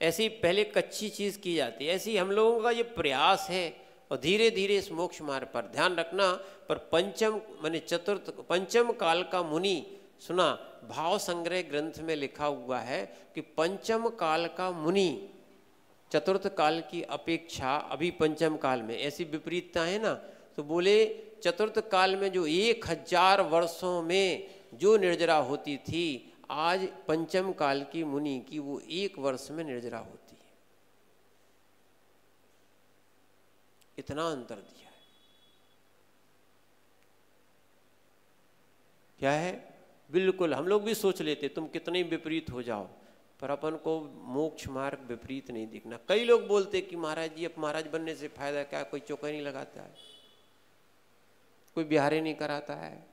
ऐसी पहले कच्ची चीज की जाती है, ऐसी हम लोगों का ये प्रयास है और धीरे धीरे इस मोक्ष मार्ग पर ध्यान रखना। पर पंचम माने चतुर्थ पंचम काल का मुनि, सुना, भाव संग्रह ग्रंथ में लिखा हुआ है कि पंचम काल का मुनि चतुर्थ काल की अपेक्षा अभी पंचम काल में ऐसी विपरीतता है ना, तो बोले चतुर्थ काल में जो 1000 वर्षों में जो निर्जरा होती थी, आज पंचम काल की मुनि की वो 1 वर्ष में निर्जरा होती। इतना अंतर दिया है। क्या है? बिल्कुल हम लोग भी सोच लेते तुम कितने विपरीत हो जाओ, पर अपन को मोक्ष मार्ग विपरीत नहीं दिखना। कई लोग बोलते कि महाराज जी अब महाराज बनने से फायदा क्या, कोई चौका नहीं लगाता है, कोई बिहारी नहीं कराता है,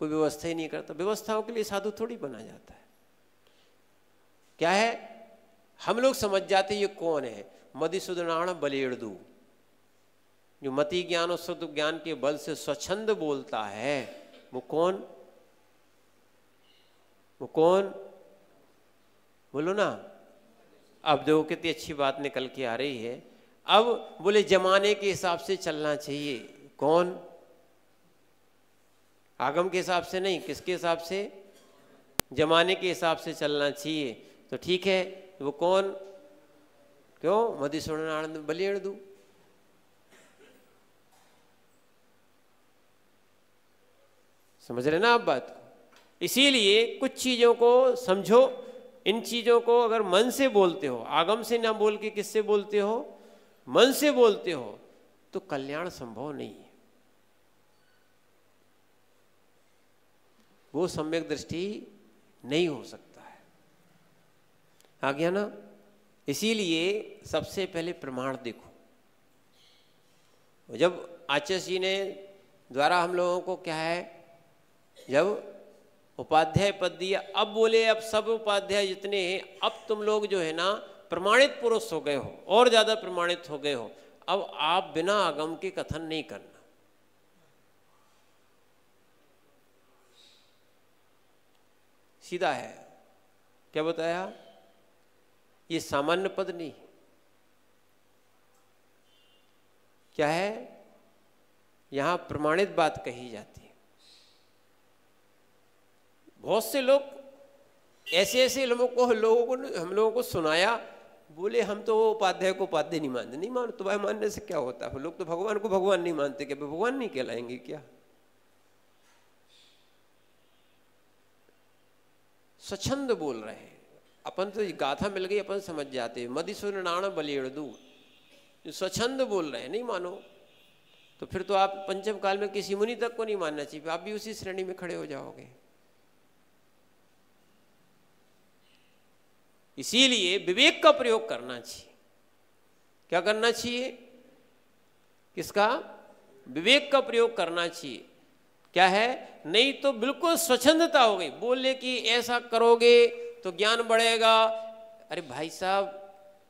कोई व्यवस्था ही नहीं करता। व्यवस्थाओं के लिए साधु थोड़ी बना जाता है। क्या है? हम लोग समझ जाते ये कौन है, मधुसूदनाण बलेड़दू, जो मति ज्ञान और शुद्ध ज्ञान के बल से स्वच्छंद बोलता है। वो कौन? वो कौन? बोलो ना। अब देखो कितनी अच्छी बात निकल के आ रही है। अब बोले जमाने के हिसाब से चलना चाहिए। कौन? आगम के हिसाब से नहीं, किसके हिसाब से? जमाने के हिसाब से चलना चाहिए। तो ठीक है, वो कौन? क्यों? मधुसूदनानंद बलेड़दू। समझ रहे ना आप बात को? इसीलिए कुछ चीजों को समझो। इन चीजों को अगर मन से बोलते हो, आगम से ना बोल के किससे बोलते हो? मन से बोलते हो, तो कल्याण संभव नहीं है। वो सम्यक दृष्टि नहीं हो सकता है। आ गया ना? इसीलिए सबसे पहले प्रमाण देखो। जब आचार्य जी ने द्वारा हम लोगों को क्या है, जब उपाध्याय पद दिया, अब बोले अब सब उपाध्याय जितने हैं, अब तुम लोग जो है ना प्रमाणित पुरुष हो गए हो और ज्यादा प्रमाणित हो गए हो। अब आप बिना आगम के कथन नहीं करना। सीधा है। क्या बताया? ये सामान्य पद नहीं। क्या है? यहां प्रमाणित बात कही जाती है। बहुत से लोग ऐसे लोगों को हम लोगों को सुनाया, बोले हम तो उपाध्याय को उपाध्याय नहीं मानते। नहीं मानो तो भाई, मानने से क्या होता है? लोग तो भगवान को भगवान नहीं मानते, क्या भगवान नहीं कहलाएंगे क्या? स्वच्छंद बोल रहे हैं अपन, तो गाथा मिल गई अपन समझ जाते हैं। मधुसूदनाण बलेड़दू, स्वच्छंद बोल रहे हैं। नहीं मानो तो फिर तो आप पंचम काल में किसी मुनि तक को नहीं मानना चाहिए, आप भी उसी श्रेणी में खड़े हो जाओगे। इसीलिए विवेक का प्रयोग करना चाहिए। क्या करना चाहिए? किसका? विवेक का प्रयोग करना चाहिए। क्या है? नहीं तो बिल्कुल स्वच्छंदता हो गई, बोले कि ऐसा करोगे तो ज्ञान बढ़ेगा। अरे भाई साहब,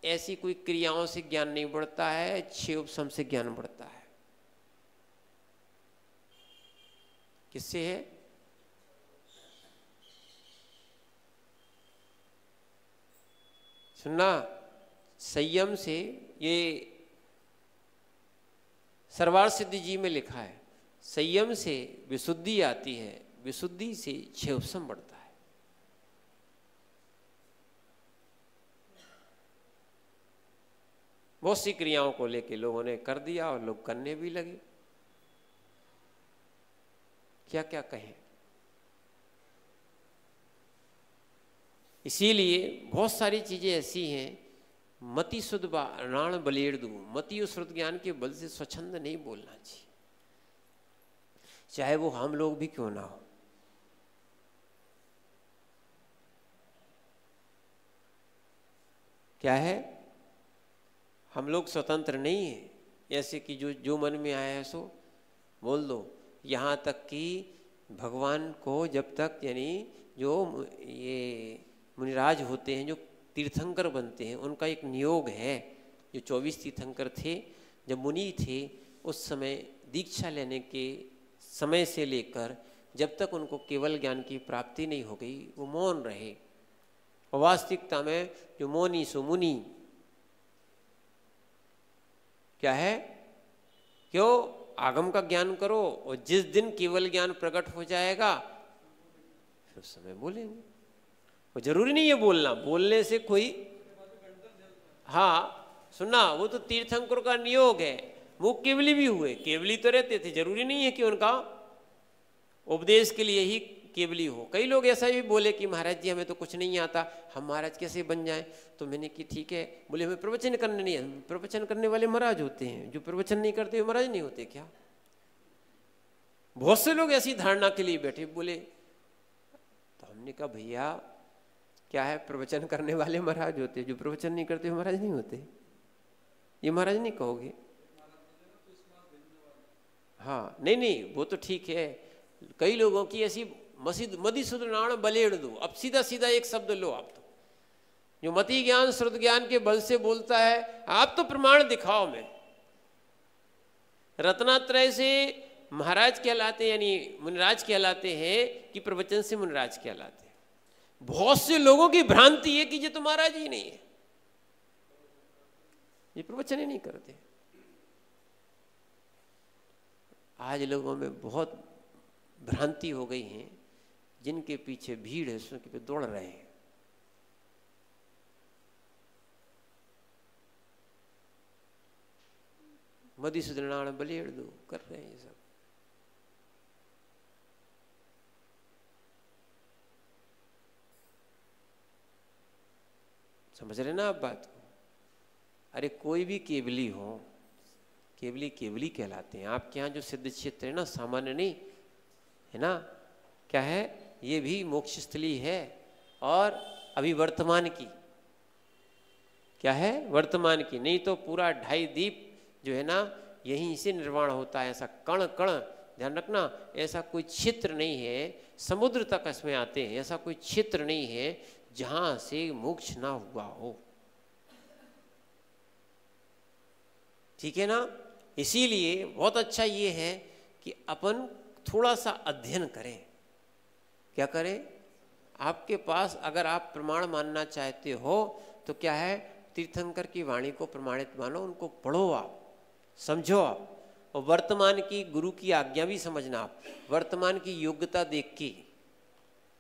ऐसी कोई क्रियाओं से ज्ञान नहीं बढ़ता है, छह उपशम से ज्ञान बढ़ता है। किससे है? सुनना, संयम से। ये सरवार सिद्धि जी में लिखा है, संयम से विशुद्धि आती है, विशुद्धि से छह उपशम बढ़ता है। बहुत सी क्रियाओं को लेके लोगों ने कर दिया और लोग करने भी लगे। क्या क्या कहें। इसीलिए बहुत सारी चीजें ऐसी हैं, मति शुद्ध राण बलेड़दू, मति और श्रुत ज्ञान के बल से स्वच्छंद नहीं बोलना चाहिए, चाहे वो हम लोग भी क्यों ना हो। क्या है? हम लोग स्वतंत्र नहीं है, ऐसे कि जो मन में आया है सो बोल दो। यहाँ तक कि भगवान को जब तक, यानी जो ये मुनिराज होते हैं, जो तीर्थंकर बनते हैं, उनका एक नियोग है। जो 24 तीर्थंकर थे, जब मुनि थे, उस समय दीक्षा लेने के समय से लेकर जब तक उनको केवल ज्ञान की प्राप्ति नहीं हो गई, वो मौन रहे। और वास्तविकता में जो मौनी सो मुनि। क्या है? क्यों? आगम का ज्ञान करो और जिस दिन केवल ज्ञान प्रकट हो जाएगा फिर उस समय बोलेंगे। वो जरूरी नहीं है बोलना, बोलने से कोई, हाँ सुनना, वो तो तीर्थंकर का नियोग है। वो केवली भी हुए, केवली तो रहते थे, जरूरी नहीं है कि उनका उपदेश के लिए ही केवली हो। कई लोग ऐसा भी बोले कि महाराज जी हमें तो कुछ नहीं आता, हम महाराज कैसे बन जाएं। तो मैंने कि ठीक है, बोले हमें प्रवचन करने नहीं है। प्रवचन करने वाले महाराज होते हैं, जो प्रवचन नहीं करते वो महाराज नहीं होते क्या? बहुत से लोग ऐसी धारणा के लिए बैठे। बोले तो हमने कहा भैया क्या है, प्रवचन करने वाले महाराज होते, जो प्रवचन नहीं करते वो महाराज नहीं होते। ये महाराज नहीं कहोगे? हाँ नहीं नहीं, वो तो ठीक है। कई लोगों की ऐसी मदी सुदनाण बलेड़ दो। अब सीधा सीधा एक शब्द लो आप, तो जो मति ज्ञान श्रुत ज्ञान के बल से बोलता है, आप तो प्रमाण दिखाओ। में रत्नात्रय से महाराज कहलाते हैं, यानी मुनिराज कहलाते हैं कि प्रवचन से मुनिराज कहलाते हैं। बहुत से लोगों की भ्रांति है कि ये तो महाराज ही नहीं है, ये प्रवचन ही नहीं करते। आज लोगों में बहुत भ्रांति हो गई है, जिनके पीछे भीड़ है उसके पे दौड़ रहे हैं। मदी सुदनाण बलेड़ दो कर रहे हैं ये सब। समझ रहे ना आप बात को? अरे कोई भी केवली हो, केवली केवली कहलाते हैं। आपके यहाँ जो सिद्ध क्षेत्र है ना, सामान्य नहीं है ना, क्या है, ये भी मोक्ष स्थली है। और अभी वर्तमान की क्या है, वर्तमान की। नहीं तो पूरा 2.5 दीप जो है ना, यहीं से निर्वाण होता है। ऐसा कण कण, ध्यान रखना, ऐसा कोई क्षेत्र नहीं है, समुद्र तक इसमें आते हैं, ऐसा कोई क्षेत्र नहीं है जहां से मोक्ष ना हुआ हो। ठीक है ना? इसीलिए बहुत अच्छा ये है कि अपन थोड़ा सा अध्ययन करें। क्या करें? आपके पास अगर आप प्रमाण मानना चाहते हो तो क्या है, तीर्थंकर की वाणी को प्रमाणित मानो, उनको पढ़ो, आप समझो आप। और वर्तमान की गुरु की आज्ञा भी समझना। आप वर्तमान की योग्यता देख के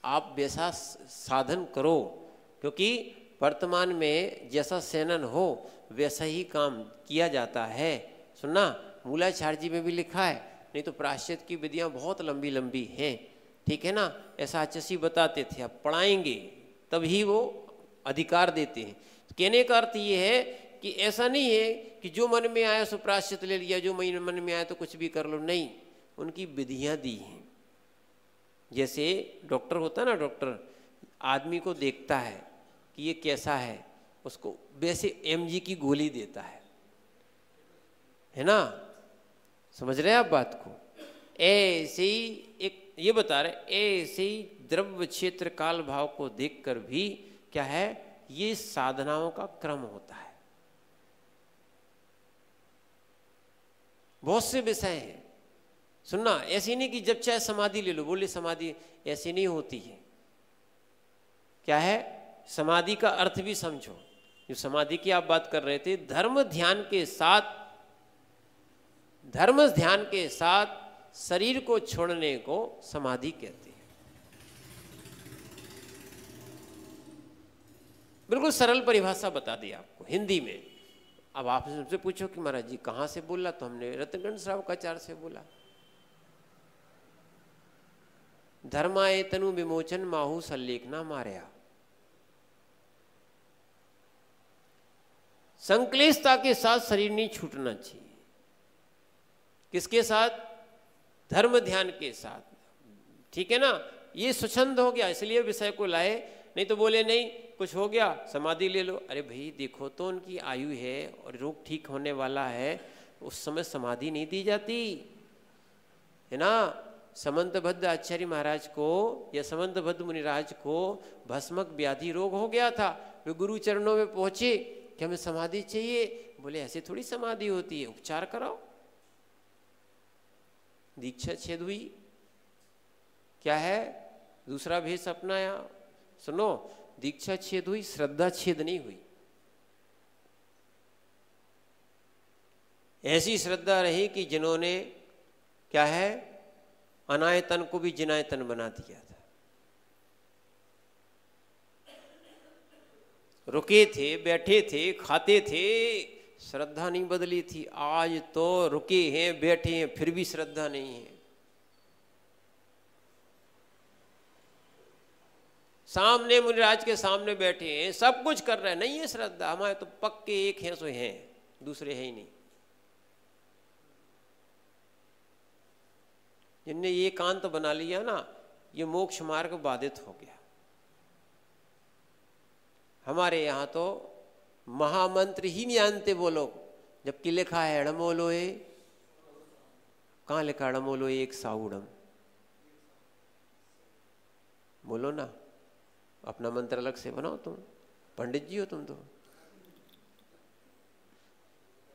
आप वैसा साधन करो, क्योंकि वर्तमान में जैसा सेनन हो वैसा ही काम किया जाता है। सुनना, मूलाचार्य में भी लिखा है, नहीं तो प्रायश्चित की विधियां बहुत लंबी लंबी हैं। ठीक है ना? ऐसा आचार्य बताते थे, अब पढ़ाएंगे तभी वो अधिकार देते हैं। कहने का अर्थ ये है कि ऐसा नहीं है कि जो मन में आया सो प्रायश्चित ले लिया, जो मन में आया तो कुछ भी कर लो। नहीं, उनकी विधियां दी हैं। जैसे डॉक्टर होता है ना, डॉक्टर आदमी को देखता है कि ये कैसा है, उसको वैसे mg की गोली देता है ना? समझ रहे हैं आप बात को? ऐसे ही एक ये बता रहे, ऐसे ही द्रव्य क्षेत्र काल भाव को देखकर भी क्या है, ये साधनाओं का क्रम होता है। बहुत से विषय हैं। सुनना, ऐसी नहीं कि जब चाहे समाधि ले लो, बोले समाधि, ऐसी नहीं होती है। क्या है, समाधि का अर्थ भी समझो। जो समाधि की आप बात कर रहे थे, धर्म ध्यान के साथ शरीर को छोड़ने को समाधि कहते हैं। बिल्कुल सरल परिभाषा बता दी आपको हिंदी में। अब आप हमसे पूछो कि महाराज जी कहाँ से बोला, तो हमने रत्नगण श्रावकाचार्य से बोला। धर्माए तनु विमोचन माहू सल्लेखना मारया। संक्लेशता के साथ शरीर नहीं छूटना चाहिए। किसके साथ? धर्म ध्यान के साथ। ठीक है ना? ये स्वच्छंद हो गया, इसलिए विषय को लाए। नहीं तो बोले नहीं कुछ हो गया समाधि ले लो। अरे भाई देखो तो, उनकी आयु है और रोग ठीक होने वाला है, उस समय समाधि नहीं दी जाती है ना। समंतभद्र आचार्य महाराज को या समंतभद्र मुनिराज को भस्मक व्याधि रोग हो गया था। वे गुरु चरणों में पहुंचे कि हमें समाधि चाहिए। बोले ऐसे थोड़ी समाधि होती है, उपचार कराओ। दीक्षा छेद हुई। क्या है? दूसरा भेष अपनाया। सुनो, दीक्षा छेद हुई, श्रद्धा छेद नहीं हुई। ऐसी श्रद्धा रही कि जिन्होंने क्या है, अनायतन को भी जिनायतन बना दिया था। रुके थे, बैठे थे, खाते थे, श्रद्धा नहीं बदली थी। आज तो रुके हैं, बैठे हैं, फिर भी श्रद्धा नहीं है। सामने मुनिराज के सामने बैठे हैं, सब कुछ कर रहे हैं, नहीं है श्रद्धा। हमारे तो पक्के एक हैं सो हैं, दूसरे हैं ही नहीं। जिनने ये एकांत तो बना लिया ना, ये मोक्ष मार्ग बाधित हो गया। हमारे यहाँ तो महामंत्र ही नहीं जानते वो लोग, जबकि लिखा है अड़मोलोए। कहाँ लिखा अड़मोलोए एक साउडम? बोलो ना, अपना मंत्र अलग से बनाओ। तुम पंडित जी हो तुम तो।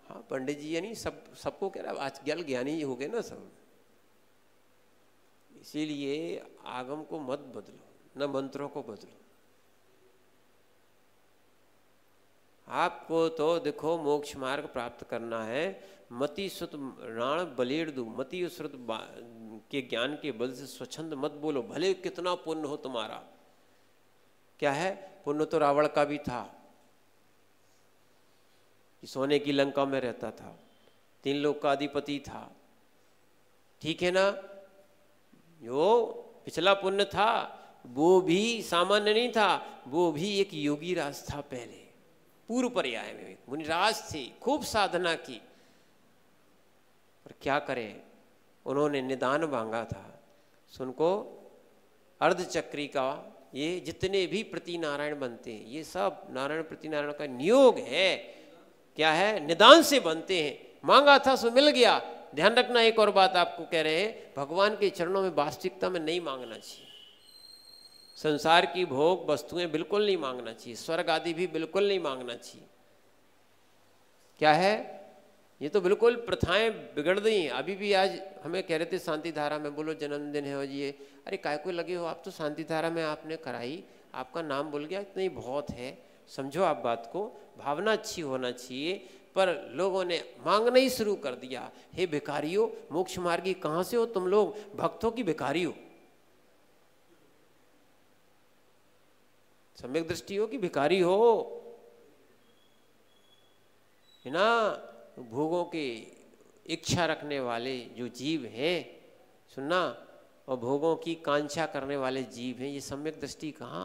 हाँ पंडित जी यानी सबको कह रहा, आज ज्ञान ज्ञानी हो गए ना सब। इसीलिए आगम को मत बदलो, न मंत्रों को बदलो। आपको तो देखो मोक्ष मार्ग प्राप्त करना है। मति सुत राण बलेड़दू, मति श्रुत के ज्ञान के बल से स्वच्छंद मत बोलो, भले कितना पुण्य हो तुम्हारा। क्या है पुण्य? तो रावण का भी था, सोने की लंका में रहता था, 3 लोक का अधिपति था, ठीक है ना। जो पिछला पुण्य था वो भी सामान्य नहीं था, वो भी एक योगी राज था। पहले पूर्व पर्याय में मुनिराज थे, खूब साधना की, पर क्या करें, उन्होंने निदान मांगा था। सुनको अर्धचक्री का ये जितने भी प्रति नारायण बनते हैं, ये सब नारायण प्रति नारायण का नियोग है। क्या है? निदान से बनते हैं। मांगा था सो मिल गया। ध्यान रखना, एक और बात आपको कह रहे हैं, भगवान के चरणों में वास्तविकता में नहीं मांगना चाहिए। संसार की भोग वस्तुएं बिल्कुल नहीं मांगना चाहिए, स्वर्ग आदि भी बिल्कुल नहीं मांगना चाहिए। क्या है? ये तो बिल्कुल प्रथाएं बिगड़ गई हैं। अभी भी आज हमें कह रहे थे शांति धारा में, बोलो जन्मदिन है जी, ये अरे काय को लगे हो आप, तो शांति धारा में आपने कराई, आपका नाम भूल गया, इतना ही बहुत है। समझो आप बात को, भावना अच्छी होना चाहिए। पर लोगों ने मांगना ही शुरू कर दिया, हे भिखारियों, मोक्ष मार्गी कहाँ से हो तुम लोग, भक्तों की भिखारी हो। सम्यक दृष्टि हो कि भिखारी हो, है ना। भोगों की इच्छा रखने वाले जो जीव हैं, सुनना, और भोगों की कांक्षा करने वाले जीव हैं, ये सम्यक दृष्टि कहाँ?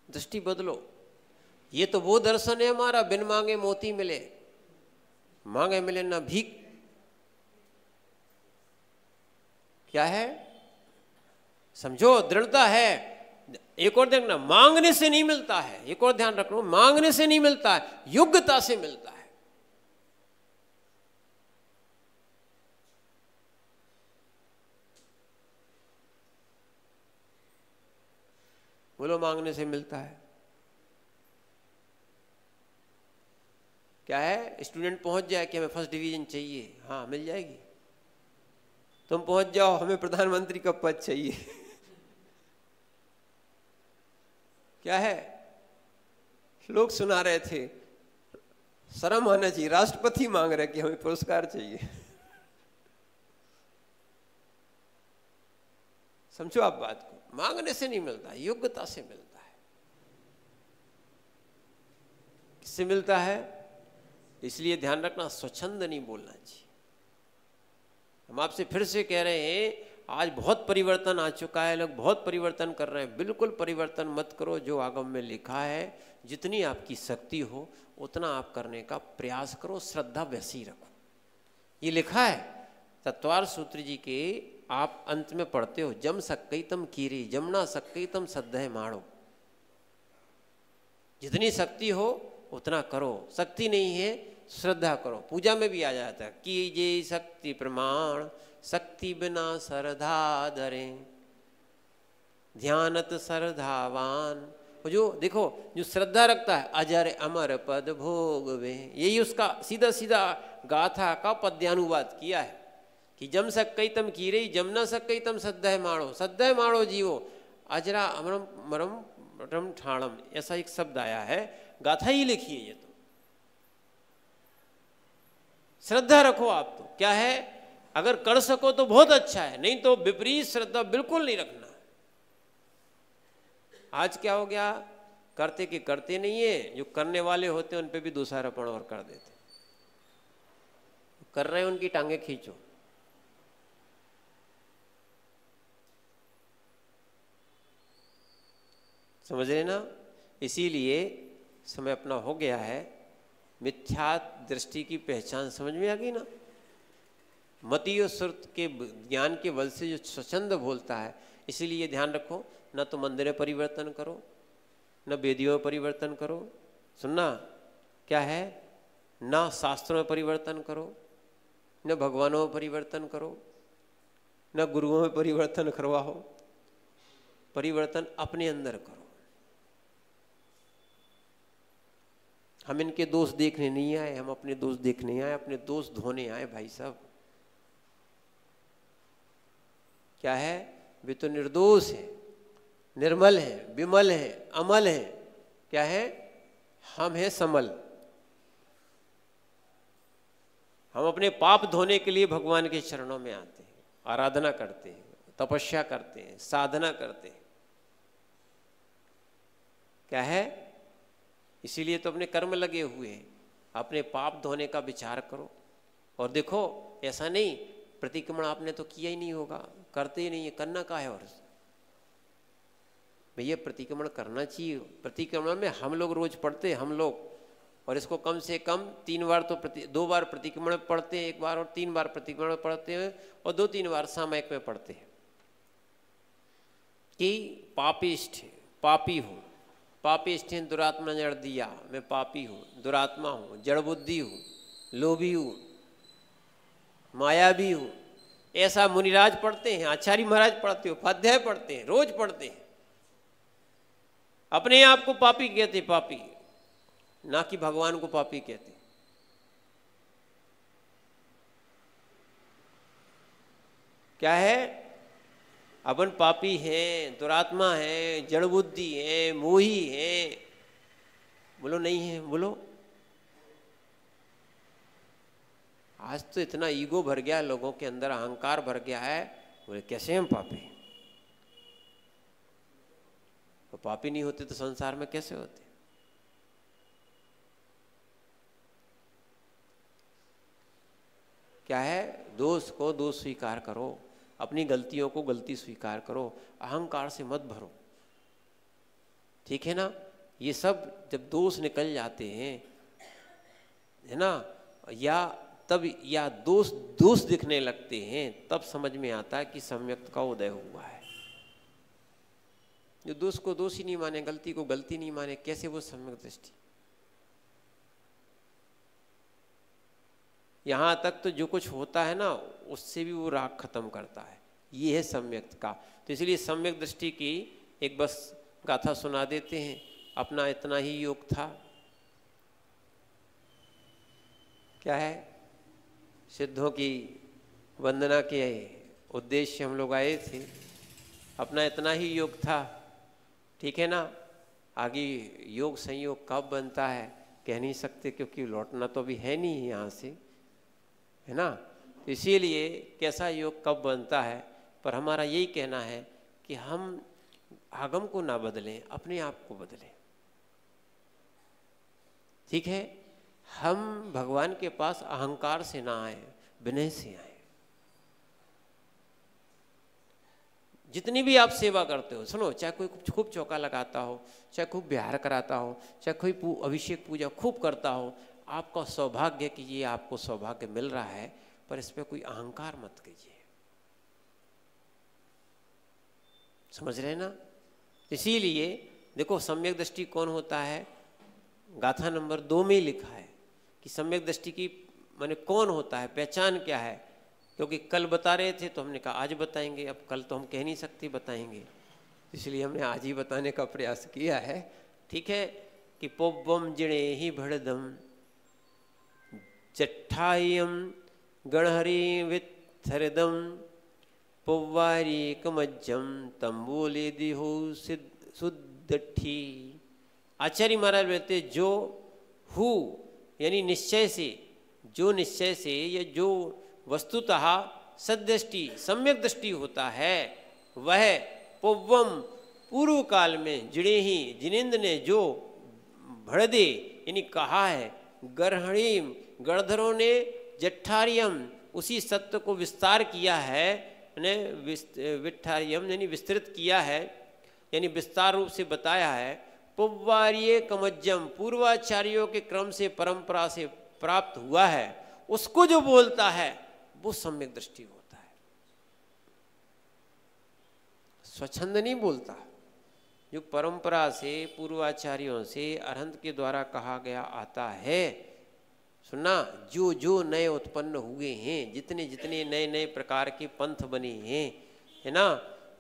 दृष्टि बदलो। ये तो वो दर्शन है हमारा, बिन मांगे मोती मिले, मांगे मिले ना भीख। क्या है? समझो, दृढ़ता है। एक और देखना, मांगने से नहीं मिलता है, एक और ध्यान रखना, मांगने से नहीं मिलता है, योग्यता से मिलता है। बोलो, मांगने से मिलता है। क्या है? स्टूडेंट पहुंच जाए कि हमें फर्स्ट डिवीजन चाहिए, हाँ मिल जाएगी। तुम पहुंच जाओ, हमें प्रधानमंत्री का पद चाहिए। क्या है? लोग सुना रहे थे, शर्म आना चाहिए, राष्ट्रपति मांग रहे कि हमें पुरस्कार चाहिए। समझो आप बात को, मांगने से नहीं मिलता, योग्यता से मिलता है। किससे मिलता है? इसलिए ध्यान रखना, स्वच्छंद नहीं बोलना चाहिए। हम आपसे फिर से कह रहे हैं, आज बहुत परिवर्तन आ चुका है, लोग बहुत परिवर्तन कर रहे हैं। बिल्कुल परिवर्तन मत करो। जो आगम में लिखा है, जितनी आपकी शक्ति हो उतना आप करने का प्रयास करो, श्रद्धा वैसी रखो। ये लिखा है तत्वार सूत्र जी के, आप अंत में पढ़ते हो, जम सक्कई तम कीरी, जमना सक्कई तम सद्दह माणो। जितनी शक्ति हो उतना करो, शक्ति नहीं है श्रद्धा करो। पूजा में भी आ जाता है, कीजिए शक्ति प्रमाण, शक्ति बिना श्रद्धा धरे, ध्यानत श्रद्धावान। जो देखो, जो श्रद्धा रखता है, अजर अमर पद भोग वे, यही उसका सीधा सीधा गाथा का पद्यानुवाद किया है कि जम सक्कई तम कीरे, जम न सक्कई तम सद्दह माणो, सद्दह माणो जीवो, अजरा अमरम मरम रम ठाणम, ऐसा एक शब्द आया है। गाथा ही लिखी है ये तो। श्रद्धा रखो आप तो। क्या है? अगर कर सको तो बहुत अच्छा है, नहीं तो विपरीत श्रद्धा बिल्कुल नहीं रखना। आज क्या हो गया, करते कि करते नहीं है, जो करने वाले होते हैं उन पे भी दोषारोपण और कर देते। कर रहे हैं उनकी टांगे खींचो। समझ रहे ना? इसीलिए समय अपना हो गया है। मिथ्या दृष्टि की पहचान समझ में आ गई ना? मति और श्रुत के ज्ञान के बल से जो स्वच्छंद बोलता है, इसीलिए ध्यान रखो, न तो मंदिर में परिवर्तन करो, न वेदियों में परिवर्तन करो, सुनना क्या है, न शास्त्रों में परिवर्तन करो, न भगवानों में परिवर्तन करो, न गुरुओं में परिवर्तन करवाओ, परिवर्तन अपने अंदर करो। हम इनके दोष देखने नहीं आए, हम अपने दोष देखने आए, अपने दोष धोने आए भाई साहब। क्या है? वे तो निर्दोष है, निर्मल है, विमल है, अमल है। क्या है? हम हैं समल। हम अपने पाप धोने के लिए भगवान के चरणों में आते हैं, आराधना करते हैं, तपस्या करते हैं, साधना करते हैं। क्या है? इसीलिए तो अपने कर्म लगे हुए हैं। अपने पाप धोने का विचार करो। और देखो, ऐसा नहीं प्रतिक्रमण आपने तो किया ही नहीं होगा, करते ही नहीं है, करना का है। और भैया प्रतिक्रमण करना चाहिए। प्रतिक्रमण में हम लोग रोज पढ़ते हैं, हम लोग, और इसको कम से कम 3 बार तो 2 बार प्रतिक्रमण पढ़ते हैं, 1 बार, और 3 बार प्रतिक्रमण पढ़ते हैं, और 2-3 बार सामयिक में पढ़ते हैं कि पापिष्ठ पापी हूँ, पापिष्ठ दुरात्मा ने जड़ दिया, मैं पापी हूँ, दुरात्मा हूँ, जड़ बुद्धि हूँ, लोभी हूँ, मायावी हूँ। ऐसा मुनिराज पढ़ते हैं, आचार्य महाराज पढ़ते हो, उपाध्याय पढ़ते हैं, रोज पढ़ते हैं। अपने आप को पापी कहते, पापी, ना कि भगवान को पापी कहते। क्या है? अपन पापी हैं, दुरात्मा हैं, जड़ बुद्धि हैं, मोही हैं। बोलो नहीं है, बोलो। आज तो इतना ईगो भर गया है लोगों के अंदर, अहंकार भर गया है। बोले कैसे हम पापी? तो पापी नहीं होते तो संसार में कैसे होते? क्या है? दोष को दोष स्वीकार करो, अपनी गलतियों को गलती स्वीकार करो, अहंकार से मत भरो। ठीक है ना? ये सब जब दोष निकल जाते हैं, है ना, या दोष दिखने लगते हैं, तब समझ में आता है कि सम्यक का उदय हुआ है। जो दोष को दोष ही नहीं माने, गलती को गलती नहीं माने, कैसे वो सम्यक दृष्टि? यहाँ तक तो जो कुछ होता है ना, उससे भी वो राग खत्म करता है। ये है सम्यक का। तो इसलिए सम्यक दृष्टि की एक बस गाथा सुना देते हैं। अपना इतना ही योग था। क्या है? सिद्धों की वंदना के उद्देश्य हम लोग आए थे। अपना इतना ही योग था। ठीक है ना? आगे योग संयोग कब बनता है कह नहीं सकते, क्योंकि लौटना तो अभी है नहीं यहाँ से, है ना? इसीलिए कैसा योग कब बनता है, पर हमारा यही कहना है कि हम आगम को ना बदलें, अपने आप को बदलें। ठीक है? हम भगवान के पास अहंकार से ना आए, विनय से आए। जितनी भी आप सेवा करते हो, सुनो, चाहे कोई खूब चौका लगाता हो, चाहे खूब बिहार कराता हो, चाहे कोई अभिषेक पूजा खूब करता हो, आपका सौभाग्य कि ये आपको सौभाग्य मिल रहा है, पर इस पर कोई अहंकार मत कीजिए। समझ रहे ना? इसीलिए देखो, सम्यक दृष्टि कौन होता है, गाथा नंबर 2 में लिखा है कि सम्यक दृष्टि की माने कौन होता है, पहचान क्या है। क्योंकि कल बता रहे थे तो हमने कहा आज बताएंगे, अब कल तो हम कह नहीं सकते बताएंगे, इसलिए हमने आज ही बताने का प्रयास किया है। ठीक है? कि पोब्बम जिणे ही भड़दम चट्ठायम गणहरि वित्थरदम पोवारी कमज्जम तंबोले दिहो सुद्दठी। आचार्य महाराज कहते जो हु यानी निश्चय से, जो निश्चय से या जो वस्तुतः सदृष्टि सम्यक दृष्टि होता है, वह पूर्वम पूर्व काल में जिणे ही जिनेन्द्र ने जो भड़दे यानी कहा है, गरहणीम गणधरों ने जट्ठारियम उसी सत्य को विस्तार किया है, विट्ठारियम यानी विस्तृत किया है, यानी विस्तार रूप से बताया है। पुव्वार्य कमज्जम, पूर्वाचार्यों के क्रम से परंपरा से प्राप्त हुआ है, उसको जो बोलता है वो सम्यक दृष्टि होता है। स्वच्छंद नहीं बोलता, जो परंपरा से पूर्वाचार्यों से अरहंत के द्वारा कहा गया आता है। सुना, जो जो नए उत्पन्न हुए हैं, जितने जितने नए नए प्रकार के पंथ बने हैं, है ना,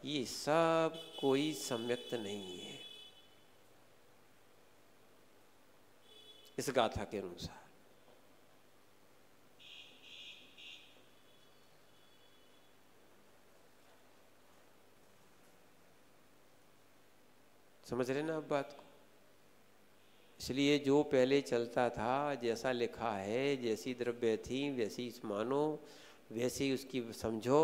ये सब कोई सम्यक्त नहीं है इस गाथा के अनुसार। समझ रहे ना आप बात को? इसलिए जो पहले चलता था, जैसा लिखा है, जैसी द्रव्य थी वैसी मानो, वैसे ही उसकी समझो।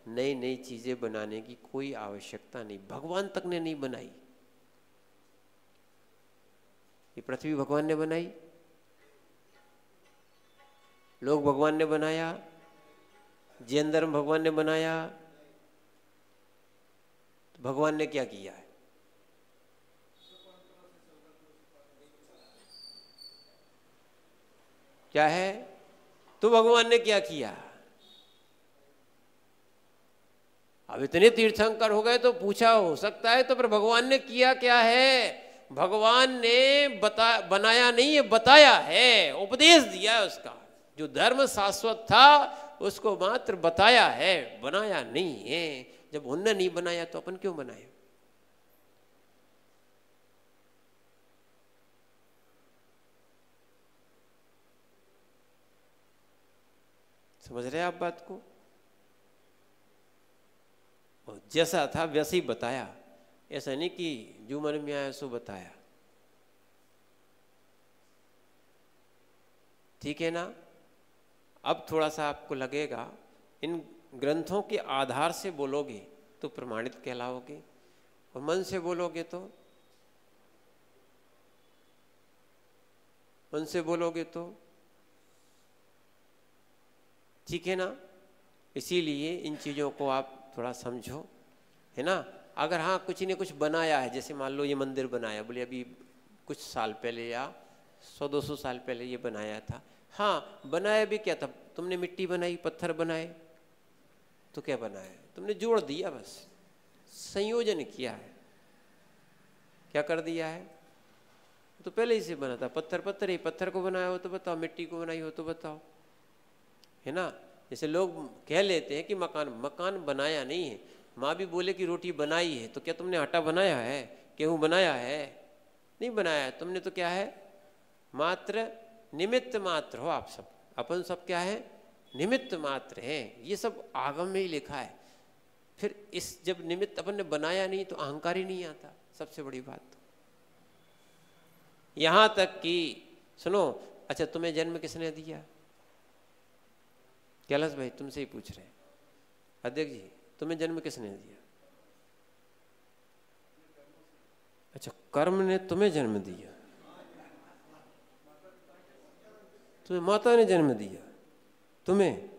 नई नई चीजें बनाने की कोई आवश्यकता नहीं, भगवान तक ने नहीं बनाई। ये पृथ्वी भगवान ने बनाई, लोग भगवान ने बनाया, जैन धर्म भगवान ने बनाया। तो भगवान ने क्या किया है? क्या है? तो भगवान ने क्या किया? अब इतने तीर्थंकर हो गए तो पूछा हो सकता है, तो फिर भगवान ने किया क्या है? भगवान ने बनाया नहीं है, बताया है, उपदेश दिया है उसका। जो धर्म शाश्वत था उसको मात्र बताया है, बनाया नहीं है। जब उन्होंने नहीं बनाया तो अपन क्यों बनाए? समझ रहे आप बात को? और जैसा था वैसे ही बताया, ऐसा नहीं कि जो मन में आया सो बताया। ठीक है ना? अब थोड़ा सा आपको लगेगा इन ग्रंथों के आधार से बोलोगे तो प्रमाणित कहलाओगे, और मन से बोलोगे तो, मन से बोलोगे तो, ठीक है ना? इसीलिए इन चीज़ों को आप थोड़ा समझो, है ना। अगर हाँ कुछ ने कुछ बनाया है, जैसे मान लो ये मंदिर बनाया, बोले अभी कुछ साल पहले या 100-200 साल पहले ये बनाया था। हाँ, बनाया भी क्या था? तुमने मिट्टी बनाई, पत्थर बनाए, तो क्या बनाया? तुमने जोड़ दिया, बस संयोजन किया है। क्या कर दिया है? तो पहले ही से बना था। पत्थर पत्थर ही, पत्थर को बनाया हो तो बताओ, मिट्टी को बनाई हो तो बताओ, है ना। जैसे लोग कह लेते हैं कि मकान, मकान बनाया नहीं है। माँ भी बोले कि रोटी बनाई है, तो क्या तुमने आटा बनाया है? गेहूं बनाया है? नहीं बनाया। तुमने तो क्या है, मात्र निमित्त मात्र हो आप सब। अपन सब क्या है, निमित्त मात्र है। ये सब आगम में ही लिखा है। फिर इस जब निमित्त अपन ने बनाया नहीं तो अहंकार ही नहीं आता, सबसे बड़ी बात। यहां तक कि सुनो, अच्छा तुम्हें जन्म किसने दिया? कैलाश भाई तुमसे ही पूछ रहे हैं। अध्यक्ष जी, तुम्हें जन्म किसने दिया? अच्छा, कर्म ने तुम्हें जन्म दिया? तुम्हें माता ने जन्म दिया? तुम्हें?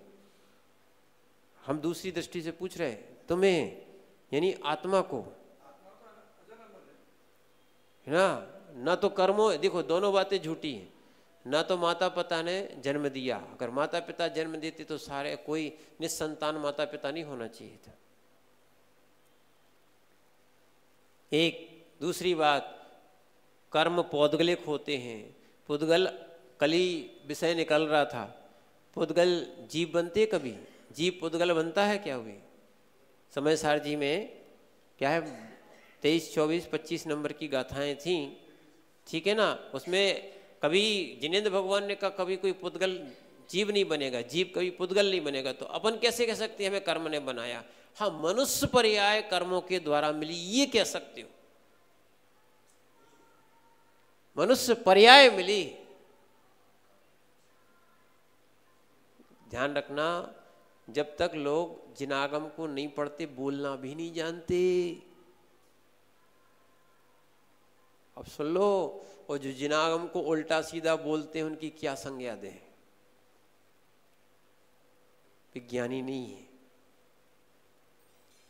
हम दूसरी दृष्टि से पूछ रहे हैं, तुम्हें यानी आत्मा को, है ना। ना तो कर्मों, देखो दोनों बातें झूठी हैं। ना तो माता पिता ने जन्म दिया। अगर माता पिता जन्म देते तो सारे कोई निसंतान माता पिता नहीं होना चाहिए था। एक दूसरी बात, कर्म पौद्गलिक होते हैं। पुद्गल, कली विषय निकल रहा था, पुद्गल जीव बनते कभी? जीव पुद्गल बनता है क्या? हुई समय सार जी में क्या है, 23, 24, 25 नंबर की गाथाएं थी, ठीक है ना। उसमें कभी जिनेंद्र भगवान ने कहा कभी कोई पुद्गल जीव नहीं बनेगा, जीव कभी पुद्गल नहीं बनेगा। तो अपन कैसे कह सकते हैं हमें कर्म ने बनाया? हाँ, मनुष्य पर्याय कर्मों के द्वारा मिली, ये कह सकते हो। मनुष्य पर्याय मिली। ध्यान रखना, जब तक लोग जिनागम को नहीं पढ़ते, बोलना भी नहीं जानते। अब सुन लो, और जो जिनागम को उल्टा सीधा बोलते हैं उनकी क्या संज्ञा दें? विज्ञानी नहीं है।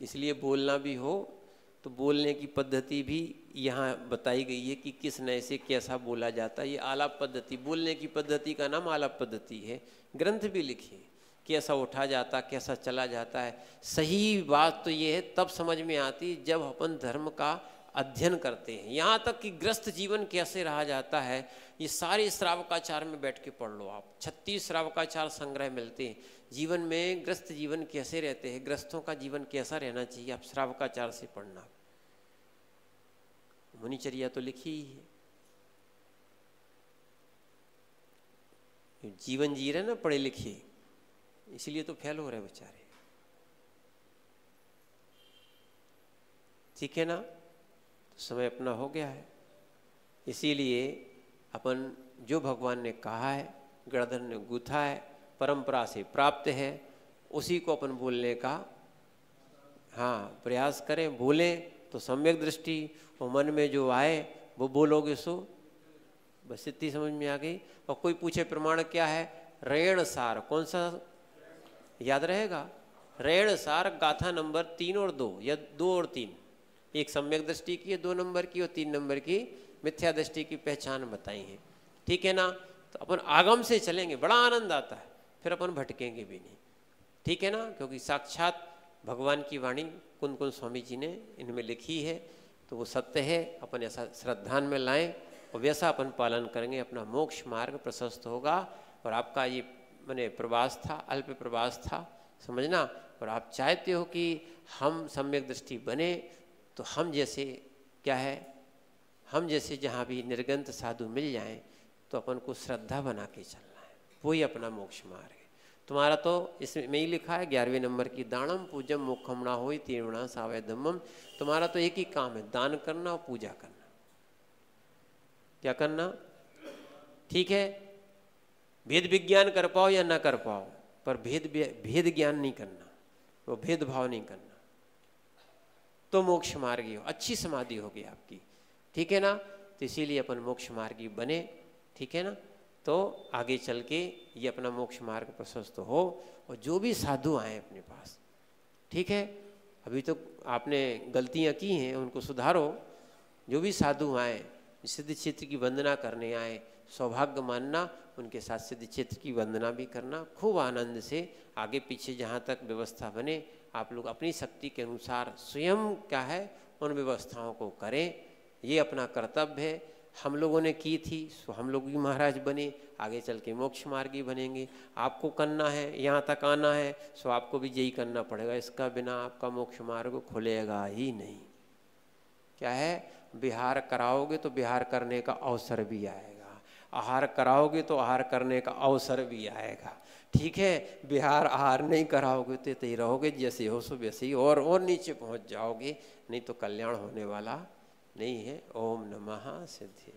इसलिए बोलना भी हो तो बोलने की पद्धति भी यहाँ बताई गई है कि किस नए से कैसा बोला जाता है। ये आलाप पद्धति, बोलने की पद्धति का नाम आलाप पद्धति है। ग्रंथ भी लिखे कैसा उठा जाता, कैसा चला जाता है। सही बात तो ये है तब समझ में आती जब अपन धर्म का अध्ययन करते हैं। यहाँ तक कि ग्रस्त जीवन कैसे रहा जाता है, ये सारे श्रावकाचार में बैठ के पढ़ लो आप। 36 श्रावकाचार संग्रह मिलते हैं। जीवन में ग्रस्त जीवन कैसे रहते हैं, ग्रस्तों का जीवन कैसा रहना चाहिए, आप श्रावकाचार से पढ़ना। मुनिचर्या तो लिखी ही है। जीवन जी रहे ना पढ़े लिखे, इसलिए तो फेल हो रहे बेचारे। ठीक है ना, तो समय अपना हो गया है। इसीलिए अपन जो भगवान ने कहा है, गणधर ने गूथा है, परंपरा से प्राप्त है, उसी को अपन बोलने का प्रयास करें। बोलें तो सम्यक दृष्टि, वो मन में जो आए वो बोलोगे सो, बस इतनी समझ में आ गई। और कोई पूछे प्रमाण क्या है, रेण सार, कौन सा याद रहेगा? रेण सार गाथा नंबर 3 और 2 या 2 और 3, एक सम्यक दृष्टि की है 2 नंबर की, और 3 नंबर की मिथ्या दृष्टि की पहचान बताई है। ठीक है ना, तो अपन आगम से चलेंगे, बड़ा आनंद आता है, फिर अपन भटकेंगे भी नहीं। ठीक है ना, क्योंकि साक्षात भगवान की वाणी कुंद कुंद स्वामी जी ने इनमें लिखी है, तो वो सत्य है। अपन ऐसा श्रद्धान में लाएं और वैसा अपन पालन करेंगे, अपना मोक्ष मार्ग प्रशस्त होगा। और आपका ये मैंने प्रवास था, अल्प प्रवास था, समझना। और आप चाहते हो कि हम सम्यक दृष्टि बने, तो हम जैसे क्या है, हम जैसे जहाँ भी निर्गंत साधु मिल जाएं, तो अपन को श्रद्धा बना के चलना है, वही अपना मोक्ष मार्ग है। तुम्हारा तो इसमें ही लिखा है 11वें नंबर की, दानम पूजम मोक्षमणा होई तीर्णा सावय धम्मम। तुम्हारा तो एक ही काम है, दान करना और पूजा करना। क्या करना? ठीक है, भेद विज्ञान कर पाओ या ना कर पाओ, पर भेद ज्ञान नहीं करना, वो भेदभाव नहीं करना, तो मोक्ष मार्गी हो, अच्छी समाधि होगी आपकी। ठीक है ना, तो इसीलिए अपन मोक्ष मार्गी बने। ठीक है ना, तो आगे चल के ये अपना मोक्ष मार्ग प्रशस्त हो। और जो भी साधु आए अपने पास, ठीक है, अभी तो आपने गलतियां की हैं, उनको सुधारो। जो भी साधु आए, सिद्ध क्षेत्र की वंदना करने आए, सौभाग्य मानना, उनके साथ सिद्ध क्षेत्र की वंदना भी करना, खूब आनंद से। आगे पीछे जहाँ तक व्यवस्था बने, आप लोग अपनी शक्ति के अनुसार स्वयं क्या है उन व्यवस्थाओं को करें। ये अपना कर्तव्य है, हम लोगों ने की थी, सो हम लोग भी महाराज बने, आगे चल के मोक्ष मार्गी बनेंगे। आपको करना है, यहाँ तक आना है, सो आपको भी यही करना पड़ेगा। इसका बिना आपका मोक्ष मार्ग खुलेगा ही नहीं। क्या है, विहार कराओगे तो विहार करने का अवसर भी आएगा, आहार कराओगे तो आहार करने का अवसर भी आएगा। ठीक है, विहार आहार नहीं कराओगे तो ही रहोगे जैसे हो सो वैसे ही, और नीचे पहुंच जाओगे, नहीं तो कल्याण होने वाला नहीं है। ओम नमः सिद्धि।